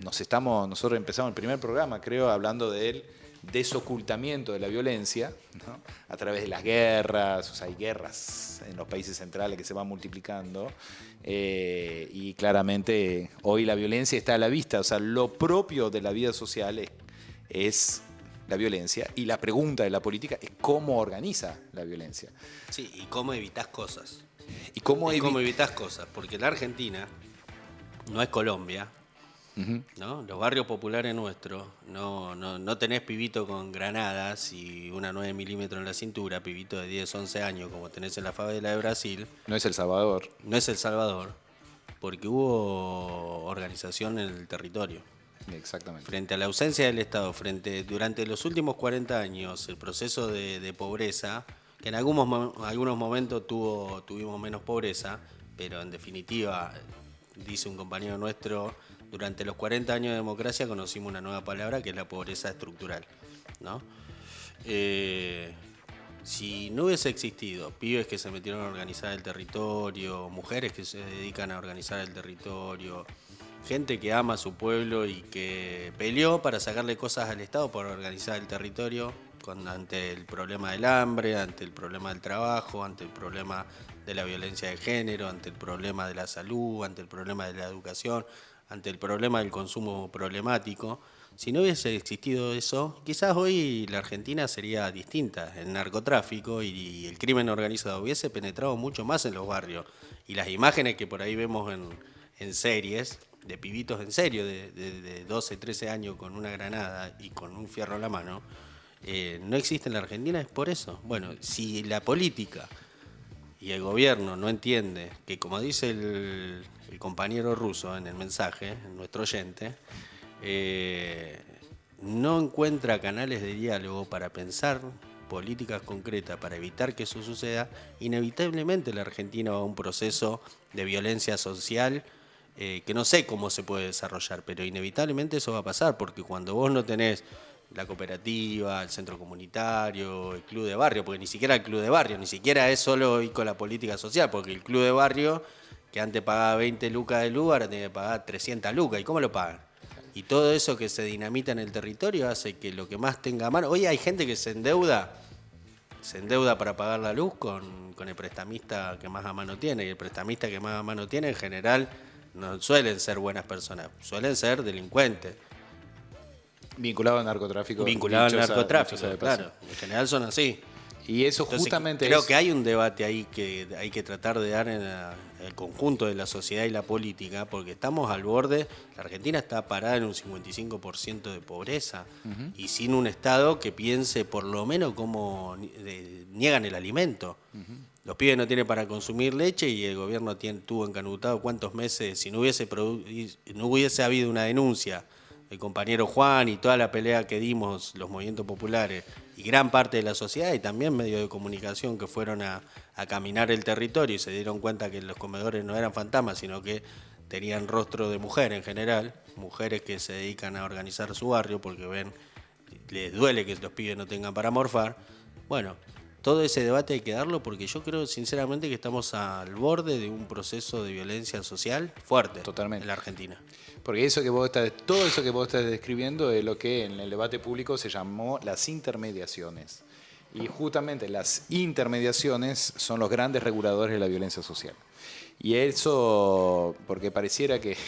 nosotros empezamos el primer programa, creo, hablando del desocultamiento de la violencia, ¿no? A través de las guerras. O sea, hay guerras en los países centrales que se van multiplicando, y claramente hoy la violencia está a la vista. O sea, lo propio de la vida social es la violencia, y la pregunta de la política es cómo organiza la violencia. Sí, y cómo evitas cosas. ¿Y cómo evitas cosas? Porque la Argentina no es Colombia, ¿no? Los barrios populares nuestros, no tenés pibito con granadas y una 9 milímetros en la cintura, pibito de 10, 11 años como tenés en la favela de Brasil. No es El Salvador. No es El Salvador, porque hubo organización en el territorio. Exactamente. Frente a la ausencia del Estado, durante los últimos 40 años, el proceso de pobreza, que en algunos momentos tuvimos menos pobreza, pero en definitiva, dice un compañero nuestro, durante los 40 años de democracia conocimos una nueva palabra, que es la pobreza estructural, ¿no? Si no hubiese existido pibes que se metieron a organizar el territorio, mujeres que se dedican a organizar el territorio, gente que ama a su pueblo y que peleó para sacarle cosas al Estado para organizar el territorio ante el problema del hambre, ante el problema del trabajo, ante el problema de la violencia de género, ante el problema de la salud, ante el problema de la educación, ante el problema del consumo problemático. Si no hubiese existido eso, quizás hoy la Argentina sería distinta. El narcotráfico y el crimen organizado hubiese penetrado mucho más en los barrios. Y las imágenes que por ahí vemos en series, de pibitos en serio, de 12, 13 años con una granada y con un fierro en la mano, no existe en la Argentina, es por eso. Bueno, si la política y el gobierno no entiende que, como dice el compañero ruso en el mensaje, nuestro oyente, no encuentra canales de diálogo para pensar políticas concretas para evitar que eso suceda, inevitablemente la Argentina va a un proceso de violencia social que no sé cómo se puede desarrollar, pero inevitablemente eso va a pasar, porque cuando vos no tenés la cooperativa, el centro comunitario, el club de barrio, porque ni siquiera el club de barrio, ni siquiera es solo hoy con la política social, porque el club de barrio, que antes pagaba 20 lucas de luz, ahora tiene que pagar 300 lucas. ¿Y cómo lo pagan? Y todo eso que se dinamita en el territorio hace que lo que más tenga a mano... Hoy hay gente que se endeuda se endeuda para pagar la luz con el prestamista que más a mano tiene. Y el prestamista que más a mano tiene, en general, no suelen ser buenas personas, suelen ser delincuentes. Vinculado al narcotráfico. Vinculado al narcotráfico, claro. En general son así. Y eso Entonces, justamente creo que hay un debate ahí que hay que tratar de dar en el conjunto de la sociedad y la política, porque estamos al borde. La Argentina está parada en un 55% de pobreza y sin un Estado que piense por lo menos cómo niegan el alimento. Los pibes no tienen para consumir leche y el gobierno tuvo encanutado cuántos meses. Si no hubiese habido una denuncia del compañero Juan y toda la pelea que dimos los movimientos populares y gran parte de la sociedad y también medios de comunicación que fueron a caminar el territorio y se dieron cuenta que los comedores no eran fantasmas, sino que tenían rostro de mujer en general, mujeres que se dedican a organizar su barrio porque les duele que los pibes no tengan para morfar. Bueno, todo ese debate hay que darlo porque yo creo sinceramente que estamos al borde de un proceso de violencia social fuerte. Totalmente. En la Argentina. Porque todo eso que vos estás describiendo es lo que en el debate público se llamó las intermediaciones. Y justamente las intermediaciones son los grandes reguladores de la violencia social. Y eso, porque pareciera que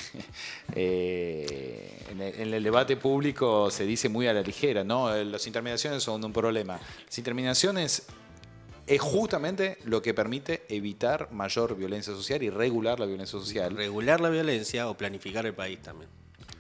en el debate público se dice muy a la ligera, ¿no? Las intermediaciones son un problema. Las intermediaciones es justamente lo que permite evitar mayor violencia social y regular la violencia social. Regular la violencia o planificar el país también.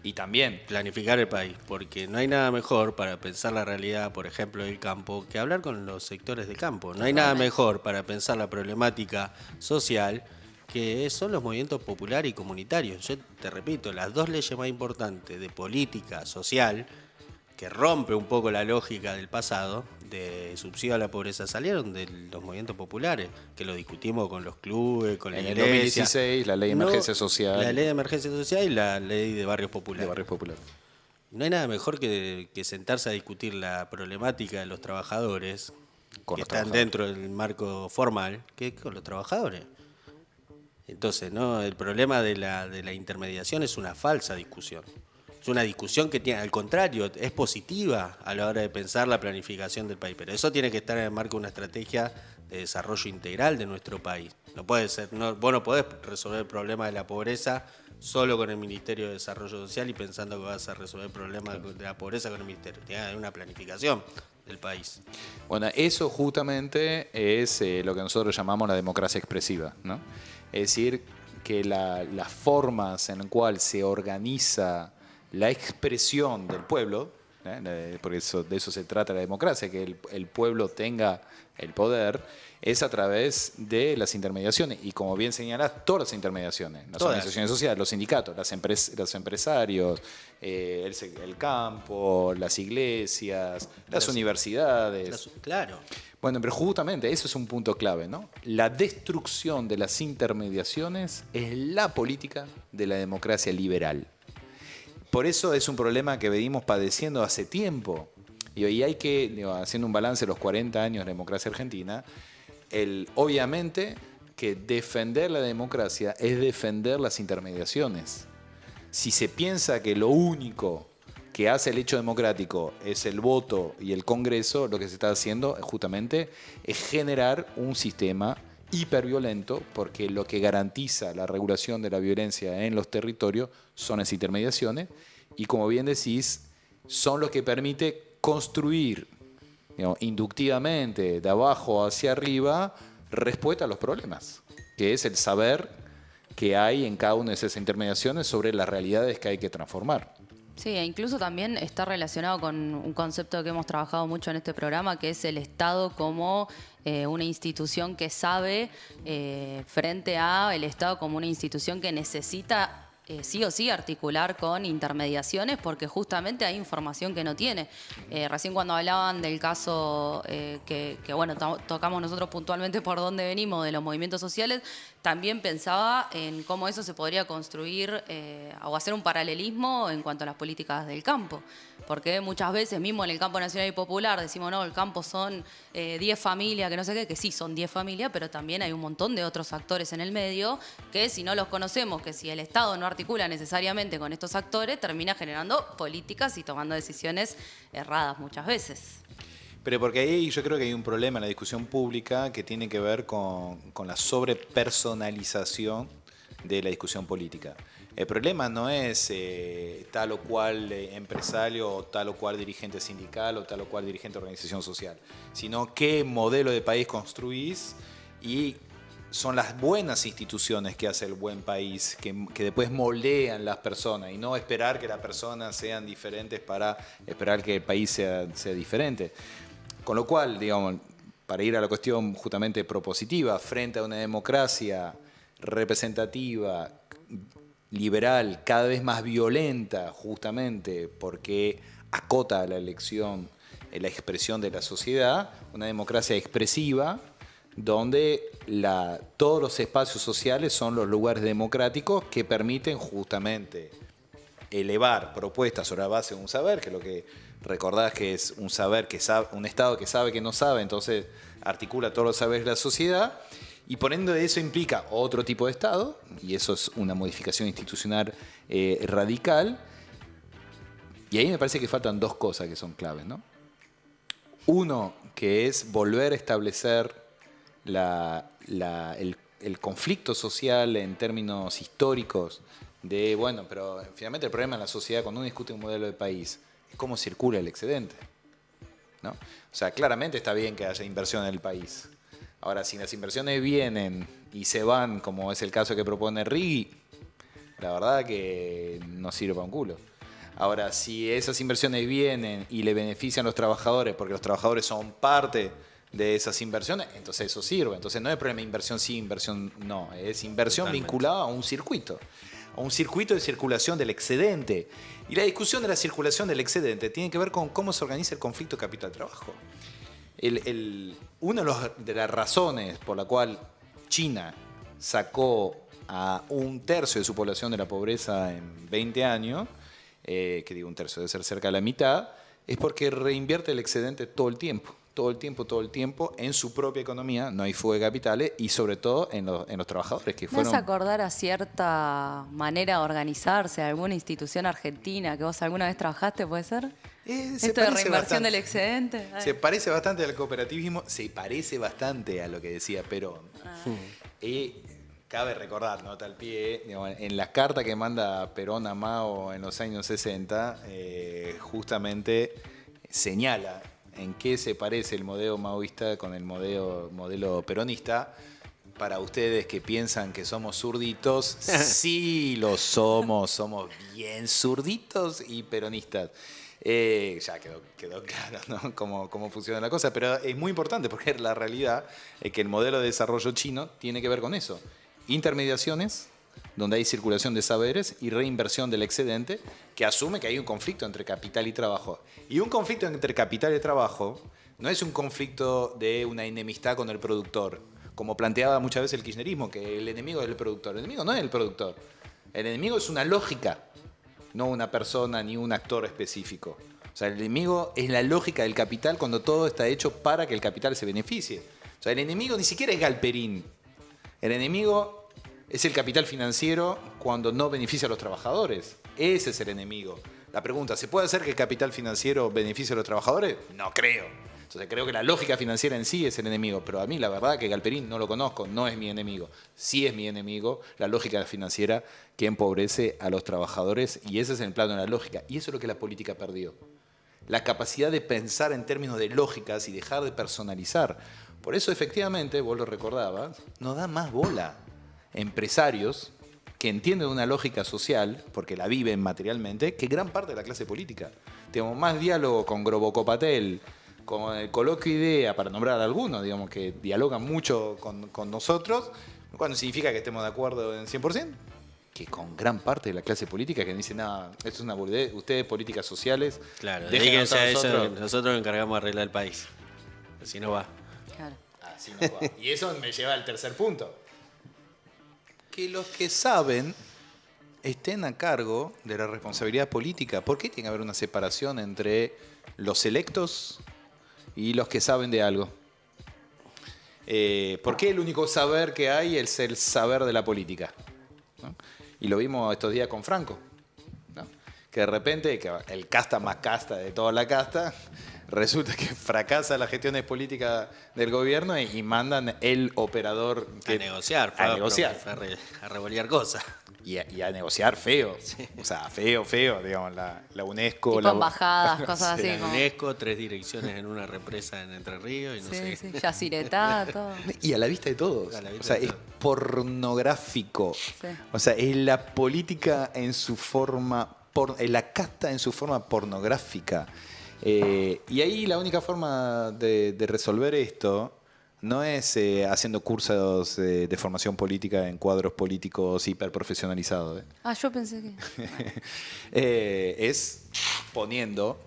Y también planificar el país, porque no hay nada mejor para pensar la realidad, por ejemplo, del campo, que hablar con los sectores del campo. No hay nada mejor para pensar la problemática social que son los movimientos populares y comunitarios. Yo te repito, las dos leyes más importantes de política social, que rompe un poco la lógica del pasado, de subsidio a la pobreza, salieron de los movimientos populares, que lo discutimos con los clubes, con la iglesia. En el 2016, la ley de emergencia social. La ley de emergencia social y la ley de barrios populares. De barrios populares. No hay nada mejor que sentarse a discutir la problemática de los trabajadores, que están dentro del marco formal, que con los trabajadores. Entonces, ¿no? El problema de la intermediación es una falsa discusión. Es una discusión que tiene, al contrario, es positiva a la hora de pensar la planificación del país. Pero eso tiene que estar en el marco de una estrategia de desarrollo integral de nuestro país. No puede ser, vos no podés resolver el problema de la pobreza solo con el Ministerio de Desarrollo Social y pensando que vas a resolver el problema de la pobreza con el Ministerio. Tiene que haber una planificación del país. Bueno, eso justamente es lo que nosotros llamamos la democracia expresiva, ¿no? Es decir, que las formas en las cuales se organiza la expresión del pueblo, porque de eso se trata la democracia, que el pueblo tenga el poder, es a través de las intermediaciones. Y como bien señalás, todas las intermediaciones, las organizaciones sociales, los sindicatos, los empresarios, el campo, las iglesias, las universidades. Claro. Bueno, pero justamente eso es un punto clave, ¿no? La destrucción de las intermediaciones es la política de la democracia liberal. Por eso es un problema que venimos padeciendo hace tiempo. Y hoy hay que, haciendo un balance de los 40 años de democracia argentina, obviamente que defender la democracia es defender las intermediaciones. Si se piensa que lo único que hace el hecho democrático es el voto y el Congreso, lo que se está haciendo justamente es generar un sistema hiperviolento, porque lo que garantiza la regulación de la violencia en los territorios son las intermediaciones y, como bien decís, son los que permite construir, inductivamente, de abajo hacia arriba, respuesta a los problemas, que es el saber que hay en cada una de esas intermediaciones sobre las realidades que hay que transformar. Sí, e incluso también está relacionado con un concepto que hemos trabajado mucho en este programa, que es el Estado como una institución que sabe frente a el Estado como una institución que necesita sí o sí articular con intermediaciones, porque justamente hay información que no tiene. Recién cuando hablaban del caso que bueno, tocamos nosotros puntualmente por dónde venimos, de los movimientos sociales, también pensaba en cómo eso se podría construir o hacer un paralelismo en cuanto a las políticas del campo. Porque muchas veces, mismo en el campo nacional y popular, decimos, no, el campo son 10 familias, que no sé qué, que sí, son 10 familias, pero también hay un montón de otros actores en el medio que si no los conocemos, que si el Estado no articula necesariamente con estos actores, termina generando políticas y tomando decisiones erradas muchas veces. Pero porque ahí yo creo que hay un problema en la discusión pública que tiene que ver con la sobrepersonalización de la discusión política. El problema no es tal o cual empresario o tal o cual dirigente sindical o tal o cual dirigente de organización social, sino qué modelo de país construís y son las buenas instituciones que hace el buen país, que después moldean las personas y no esperar que las personas sean diferentes para esperar que el país sea diferente. Con lo cual, digamos, para ir a la cuestión justamente propositiva, frente a una democracia representativa, liberal, cada vez más violenta, justamente porque acota la elección, la expresión de la sociedad, una democracia expresiva, donde todos los espacios sociales son los lugares democráticos que permiten justamente elevar propuestas sobre la base de un saber, que es lo que recordás que es un saber que sabe, un Estado que sabe que no sabe, entonces articula todos los saberes de la sociedad, y por ende eso implica otro tipo de Estado, y eso es una modificación institucional radical, y ahí me parece que faltan dos cosas que son claves, ¿no? Uno, que es volver a establecer el conflicto social en términos históricos de, bueno, pero finalmente el problema en la sociedad cuando uno discute un modelo de país es cómo circula el excedente, ¿no? O sea, claramente está bien que haya inversión en el país. Ahora, si las inversiones vienen y se van, como es el caso que propone Rigui, la verdad que no sirve para un culo. Ahora, si esas inversiones vienen y le benefician a los trabajadores, porque los trabajadores son parte de esas inversiones, entonces eso sirve. Entonces no es problema de inversión sí, inversión no. Es inversión totalmente vinculada a un circuito de circulación del excedente. Y la discusión de la circulación del excedente tiene que ver con cómo se organiza el conflicto capital-trabajo. Una de las razones por la cual China sacó a 1/3 de su población de la pobreza en 20 años, que digo 1/3, debe ser cerca de la mitad, es porque reinvierte el excedente todo el tiempo en su propia economía, no hay fuga de capitales y sobre todo en los trabajadores que fueron... ¿Me hace acordar a cierta manera de organizarse, alguna institución argentina que vos alguna vez trabajaste, puede ser? Esto de reinversión del excedente. Se parece bastante al cooperativismo, se parece bastante a lo que decía Perón. Y cabe recordar, ¿no? Tal pie, digamos, en la carta que manda Perón a Mao en los años 60, justamente señala en qué se parece el modelo maoísta con el modelo peronista. Para ustedes que piensan que somos zurditos, sí lo somos bien zurditos y peronistas. Ya quedó claro, ¿no? cómo funciona la cosa, pero es muy importante porque la realidad es que el modelo de desarrollo chino tiene que ver con eso. Intermediaciones, donde hay circulación de saberes y reinversión del excedente, que asume que hay un conflicto entre capital y trabajo. Y un conflicto entre capital y trabajo no es un conflicto de una enemistad con el productor, como planteaba muchas veces el kirchnerismo, que el enemigo es el productor. El enemigo no es el productor. El enemigo es una lógica, no una persona ni un actor específico. O sea, el enemigo es la lógica del capital cuando todo está hecho para que el capital se beneficie. O sea, el enemigo ni siquiera es Galperín. El enemigo es el capital financiero cuando no beneficia a los trabajadores. Ese es el enemigo. La pregunta, ¿se puede hacer que el capital financiero beneficie a los trabajadores? No creo. Entonces creo que la lógica financiera en sí es el enemigo, pero a mí la verdad que Galperín no lo conozco, no es mi enemigo. Sí es mi enemigo la lógica financiera que empobrece a los trabajadores y ese es el plano de la lógica. Y eso es lo que la política perdió. La capacidad de pensar en términos de lógicas y dejar de personalizar. Por eso efectivamente, vos lo recordabas, no da más bola. Empresarios que entienden una lógica social, porque la viven materialmente, que gran parte de la clase política. Tenemos más diálogo con Groboco Patel, con el Coloquio Idea, para nombrar a algunos, digamos, que dialogan mucho con nosotros, lo cual no significa que estemos de acuerdo en 100%, que con gran parte de la clase política que dice, nada, esto es una boludez, ustedes políticas sociales, claro, dedíquense a eso, nosotros nos encargamos de arreglar el país, así no va. Claro. Así no va. Y eso me lleva al tercer punto. Que los que saben estén a cargo de la responsabilidad política. ¿Por qué tiene que haber una separación entre los electos y los que saben de algo? ¿Por qué el único saber que hay es el saber de la política? ¿No? Y lo vimos estos días con Franco, ¿no? Que de repente, que el casta más casta de toda la casta, resulta que fracasa la gestión política del gobierno y mandan el operador A negociar, a negociar. a revolear cosas. Y a negociar feo. O sea, feo, digamos, la UNESCO. Tipo embajadas, cosas así. La como- UNESCO, 3 direcciones en una represa en Entre Ríos y no sé. Sí, sí, Yacyretá, todo. Y a la vista de todos. A la vista O sea, de es todos. pornográfico. Sí. O sea, es la política en su forma, la casta en su forma pornográfica. Y ahí la única forma de resolver esto no es haciendo cursos de formación política en cuadros políticos hiperprofesionalizados. Ah, yo pensé que... Es poniendo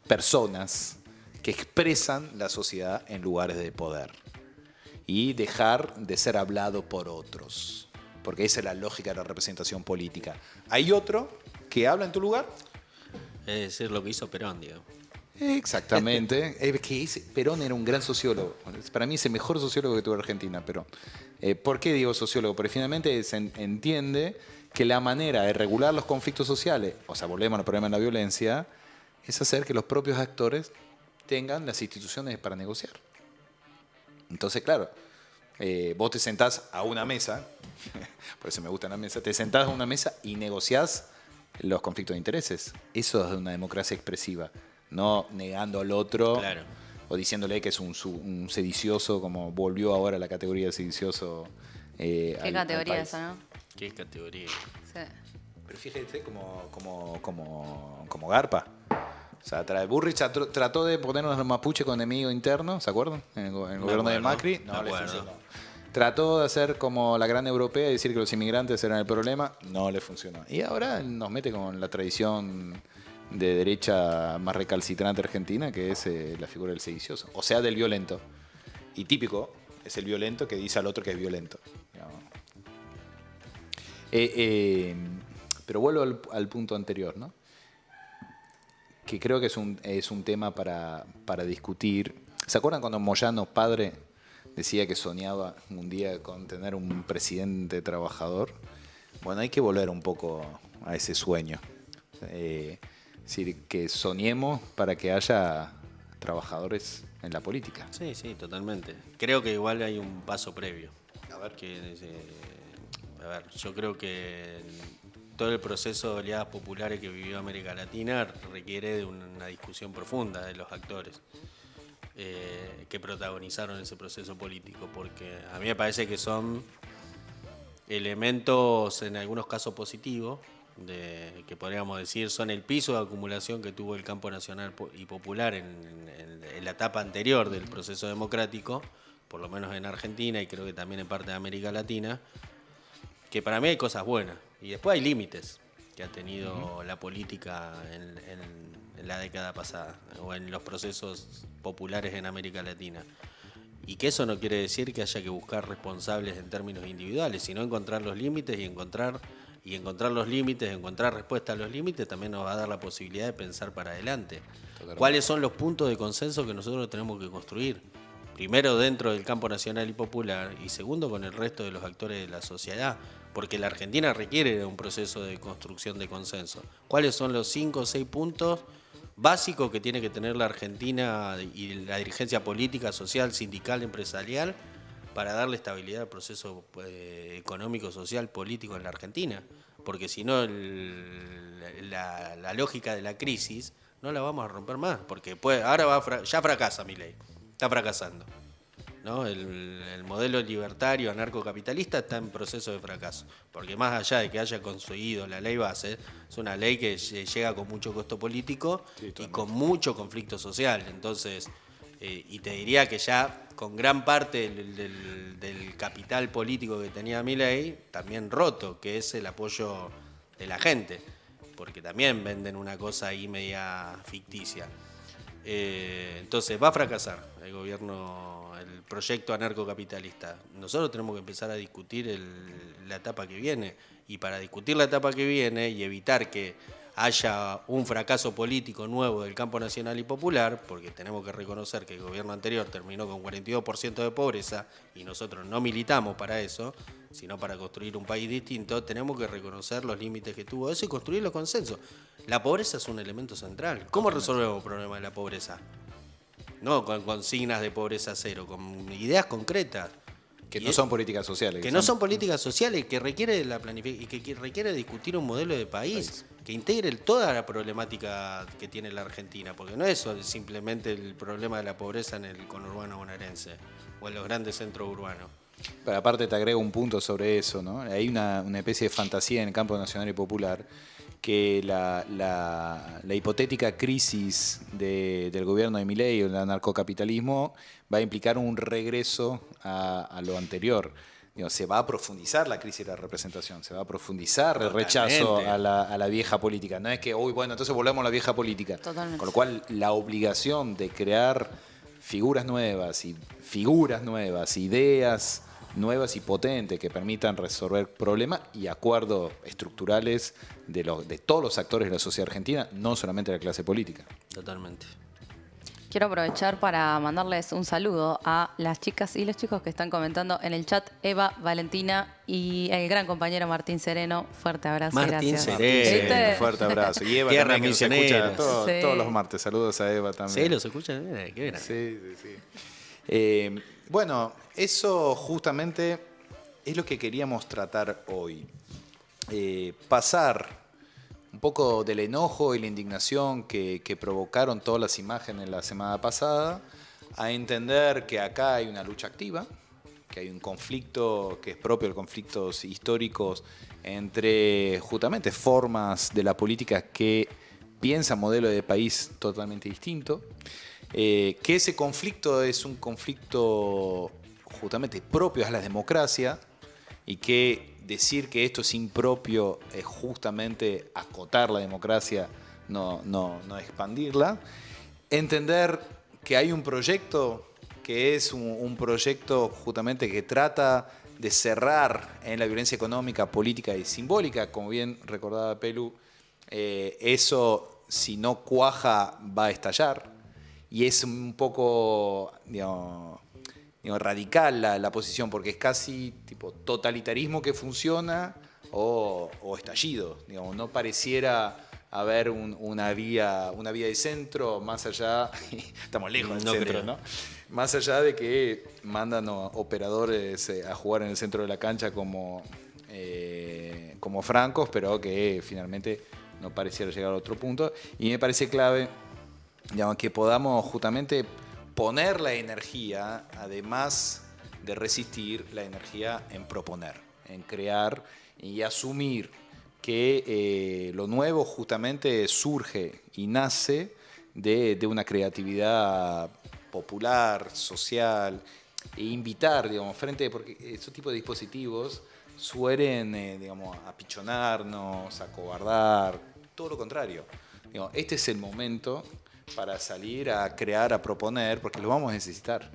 personas que expresan la sociedad en lugares de poder y dejar de ser hablado por otros, porque esa es la lógica de la representación política. Hay otro que habla en tu lugar. Es decir, lo que hizo Perón, digamos. Exactamente. Perón era un gran sociólogo. Para mí es el mejor sociólogo que tuvo Argentina, Perón. ¿Por qué digo sociólogo? Porque finalmente se entiende que la manera de regular los conflictos sociales, o sea, volvemos al problema de la violencia, es hacer que los propios actores tengan las instituciones para negociar. Entonces, claro, vos te sentás a una mesa, por eso me gusta la mesa, te sentás a una mesa y negociás los conflictos de intereses. Eso es una democracia expresiva, no negando al otro. Claro. O diciéndole que es un sedicioso, como volvió ahora la categoría de sedicioso. ¿Qué categoría país. esa, no? ¿Qué categoría? Sí. Pero fíjate como Garpa. O sea, Burrich trató de ponernos a los mapuches con enemigo interno, ¿se acuerdan? En el gobierno de acuerdo, Macri. me No le acuerdo. funcionó. Trató de hacer como la gran europea y decir que los inmigrantes eran el problema. No le funcionó. Y ahora nos mete con la tradición de derecha más recalcitrante argentina, que es la figura del sedicioso. O sea, del violento. Y típico es el violento que dice al otro que es violento. Digamos. Pero vuelvo al punto anterior, ¿no? Que creo que es un tema para discutir. ¿Se acuerdan cuando Moyano, padre, decía que soñaba un día con tener un presidente trabajador? Bueno, hay que volver un poco a ese sueño. Es decir, que soñemos para que haya trabajadores en la política. Sí, sí, totalmente. Creo que igual hay un paso previo. A ver. Yo creo que todo el proceso de oleadas populares que vivió América Latina requiere de una discusión profunda de los actores que protagonizaron ese proceso político, porque a mí me parece que son elementos en algunos casos positivos, que podríamos decir son el piso de acumulación que tuvo el campo nacional y popular en la etapa anterior del proceso democrático, por lo menos en Argentina y creo que también en parte de América Latina, que para mí hay cosas buenas. Y después hay límites que ha tenido la política en la década pasada o en los procesos populares en América Latina. Y que eso no quiere decir que haya que buscar responsables en términos individuales, sino encontrar los límites y encontrar los límites, encontrar respuesta a los límites también nos va a dar la posibilidad de pensar para adelante. Totalmente. ¿Cuáles son los puntos de consenso que nosotros tenemos que construir? Primero dentro del campo nacional y popular y segundo con el resto de los actores de la sociedad, porque la Argentina requiere de un proceso de construcción de consenso. ¿Cuáles son los 5 o 6 puntos básicos que tiene que tener la Argentina y la dirigencia política, social, sindical, empresarial para darle estabilidad al proceso económico, social, político en la Argentina? Porque si no, la lógica de la crisis no la vamos a romper más, porque ahora ya fracasa Milei, está fracasando, ¿no? El modelo libertario, anarcocapitalista está en proceso de fracaso, porque más allá de que haya conseguido la ley base, es una ley que llega con mucho costo político y con mucho conflicto social. Entonces, y te diría que ya con gran parte del capital político que tenía Milei, también roto, que es el apoyo de la gente, porque también venden una cosa ahí media ficticia. Entonces va a fracasar el gobierno, el proyecto anarcocapitalista. Nosotros tenemos que empezar a discutir la etapa que viene, y para discutir la etapa que viene y evitar que haya un fracaso político nuevo del campo nacional y popular, porque tenemos que reconocer que el gobierno anterior terminó con 42% de pobreza y nosotros no militamos para eso, sino para construir un país distinto, tenemos que reconocer los límites que tuvo eso y construir los consensos. La pobreza es un elemento central. ¿Cómo resolvemos el problema de la pobreza? No con consignas de pobreza cero, con ideas concretas. Que no son políticas sociales. Que no son políticas sociales, que requiere la planificación y que requiere discutir un modelo de país que integre toda la problemática que tiene la Argentina, porque no es simplemente el problema de la pobreza en el conurbano bonaerense o en los grandes centros urbanos. Pero aparte te agrego un punto sobre eso, ¿no? Hay una especie de fantasía en el campo nacional y popular que la hipotética crisis del gobierno de Milei o el anarcocapitalismo va a implicar un regreso a lo anterior. Digo, se va a profundizar la crisis de la representación, se va a profundizar el rechazo a la vieja política. No es que, uy, bueno, entonces volvemos a la vieja política. Totalmente. Con lo cual, la obligación de crear figuras nuevas, ideas nuevas y potentes que permitan resolver problemas y acuerdos estructurales de todos los actores de la sociedad argentina, no solamente de la clase política. Totalmente. Quiero aprovechar para mandarles un saludo a las chicas y los chicos que están comentando en el chat. Eva, Valentina y el gran compañero Martín Sereno. Fuerte abrazo y Martín gracias. Sereno. Fuerte abrazo. Y Eva Tierra también, que nos escucha misionera. todos los martes. Saludos a Eva también. ¿Sí los escuchan? Qué bien. Sí. Bueno, eso justamente es lo que queríamos tratar hoy. Pasar un poco del enojo y la indignación que provocaron todas las imágenes la semana pasada, a entender que acá hay una lucha activa, que hay un conflicto que es propio de conflictos históricos entre justamente formas de la política que piensan modelo de país totalmente distinto, que ese conflicto es un conflicto justamente propio a la democracia y que decir que esto es impropio es justamente acotar la democracia, no expandirla. Entender que hay un proyecto que es un proyecto justamente que trata de cerrar en la violencia económica, política y simbólica, como bien recordaba Pelu, eso si no cuaja va a estallar. Y es un poco, digamos, radical la posición, porque es casi tipo totalitarismo que funciona o estallido. Digamos, no pareciera haber una vía de centro más allá, estamos lejos del centro, ¿no? Más allá de que mandan operadores a jugar en el centro de la cancha como francos, pero que finalmente no pareciera llegar a otro punto. Y me parece clave, digamos, que podamos justamente poner la energía, además de resistir, la energía en proponer, en crear y asumir que lo nuevo justamente surge y nace de una creatividad popular, social, e invitar, digamos, porque esos tipos de dispositivos suelen, digamos, apichonarnos, acobardar, todo lo contrario. Digamos, este es el momento para salir a crear, a proponer, porque lo vamos a necesitar.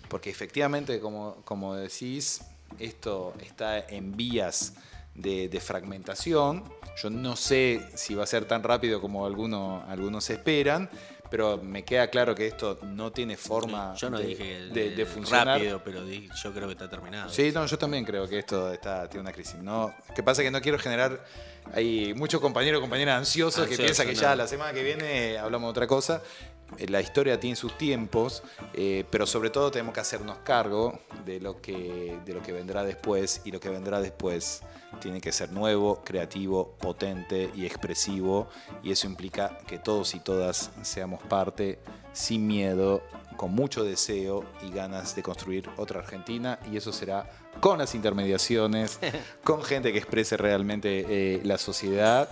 Porque efectivamente, como decís, esto está en vías de fragmentación. Yo no sé si va a ser tan rápido como algunos esperan, pero me queda claro que esto no tiene forma de funcionar. Rápido, pero yo creo que está terminado. Sí, no, yo también creo que esto tiene una crisis. No, que pasa que no quiero generar... Hay muchos compañeros y compañeras ansiosos que piensan que ya la semana que viene hablamos de otra cosa. La historia tiene sus tiempos, pero sobre todo tenemos que hacernos cargo de lo que vendrá después, y lo que vendrá después tiene que ser nuevo, creativo, potente y expresivo, y eso implica que todos y todas seamos parte, sin miedo, con mucho deseo y ganas de construir otra Argentina, y eso será con las intermediaciones, con gente que exprese realmente la sociedad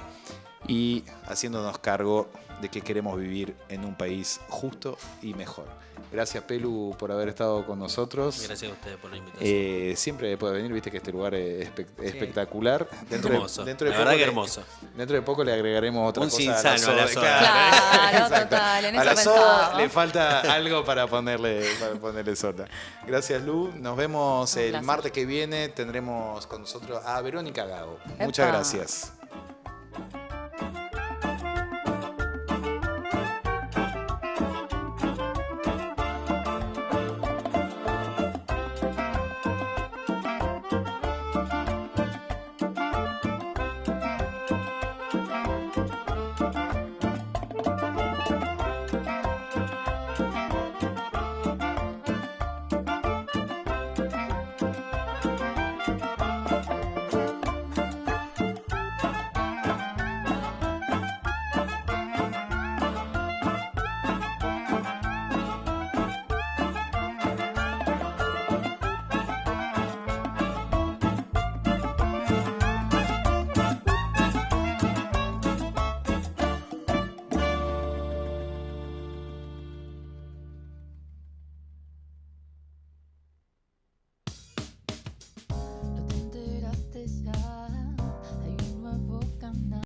y haciéndonos cargo de que queremos vivir en un país justo y mejor. Gracias, Pelu, por haber estado con nosotros. Gracias a ustedes por la invitación. Siempre puede venir, viste que este lugar es espectacular. Hermoso. Dentro de la verdad poco que hermoso. Dentro de poco le agregaremos otra cosa. Un cinsano a la soda. Claro, total, en a eso la soda pensaba. le falta algo para ponerle soda. Gracias, Lu. Nos vemos el martes que viene. Tendremos con nosotros a Verónica Gago. Muchas Epa. gracias.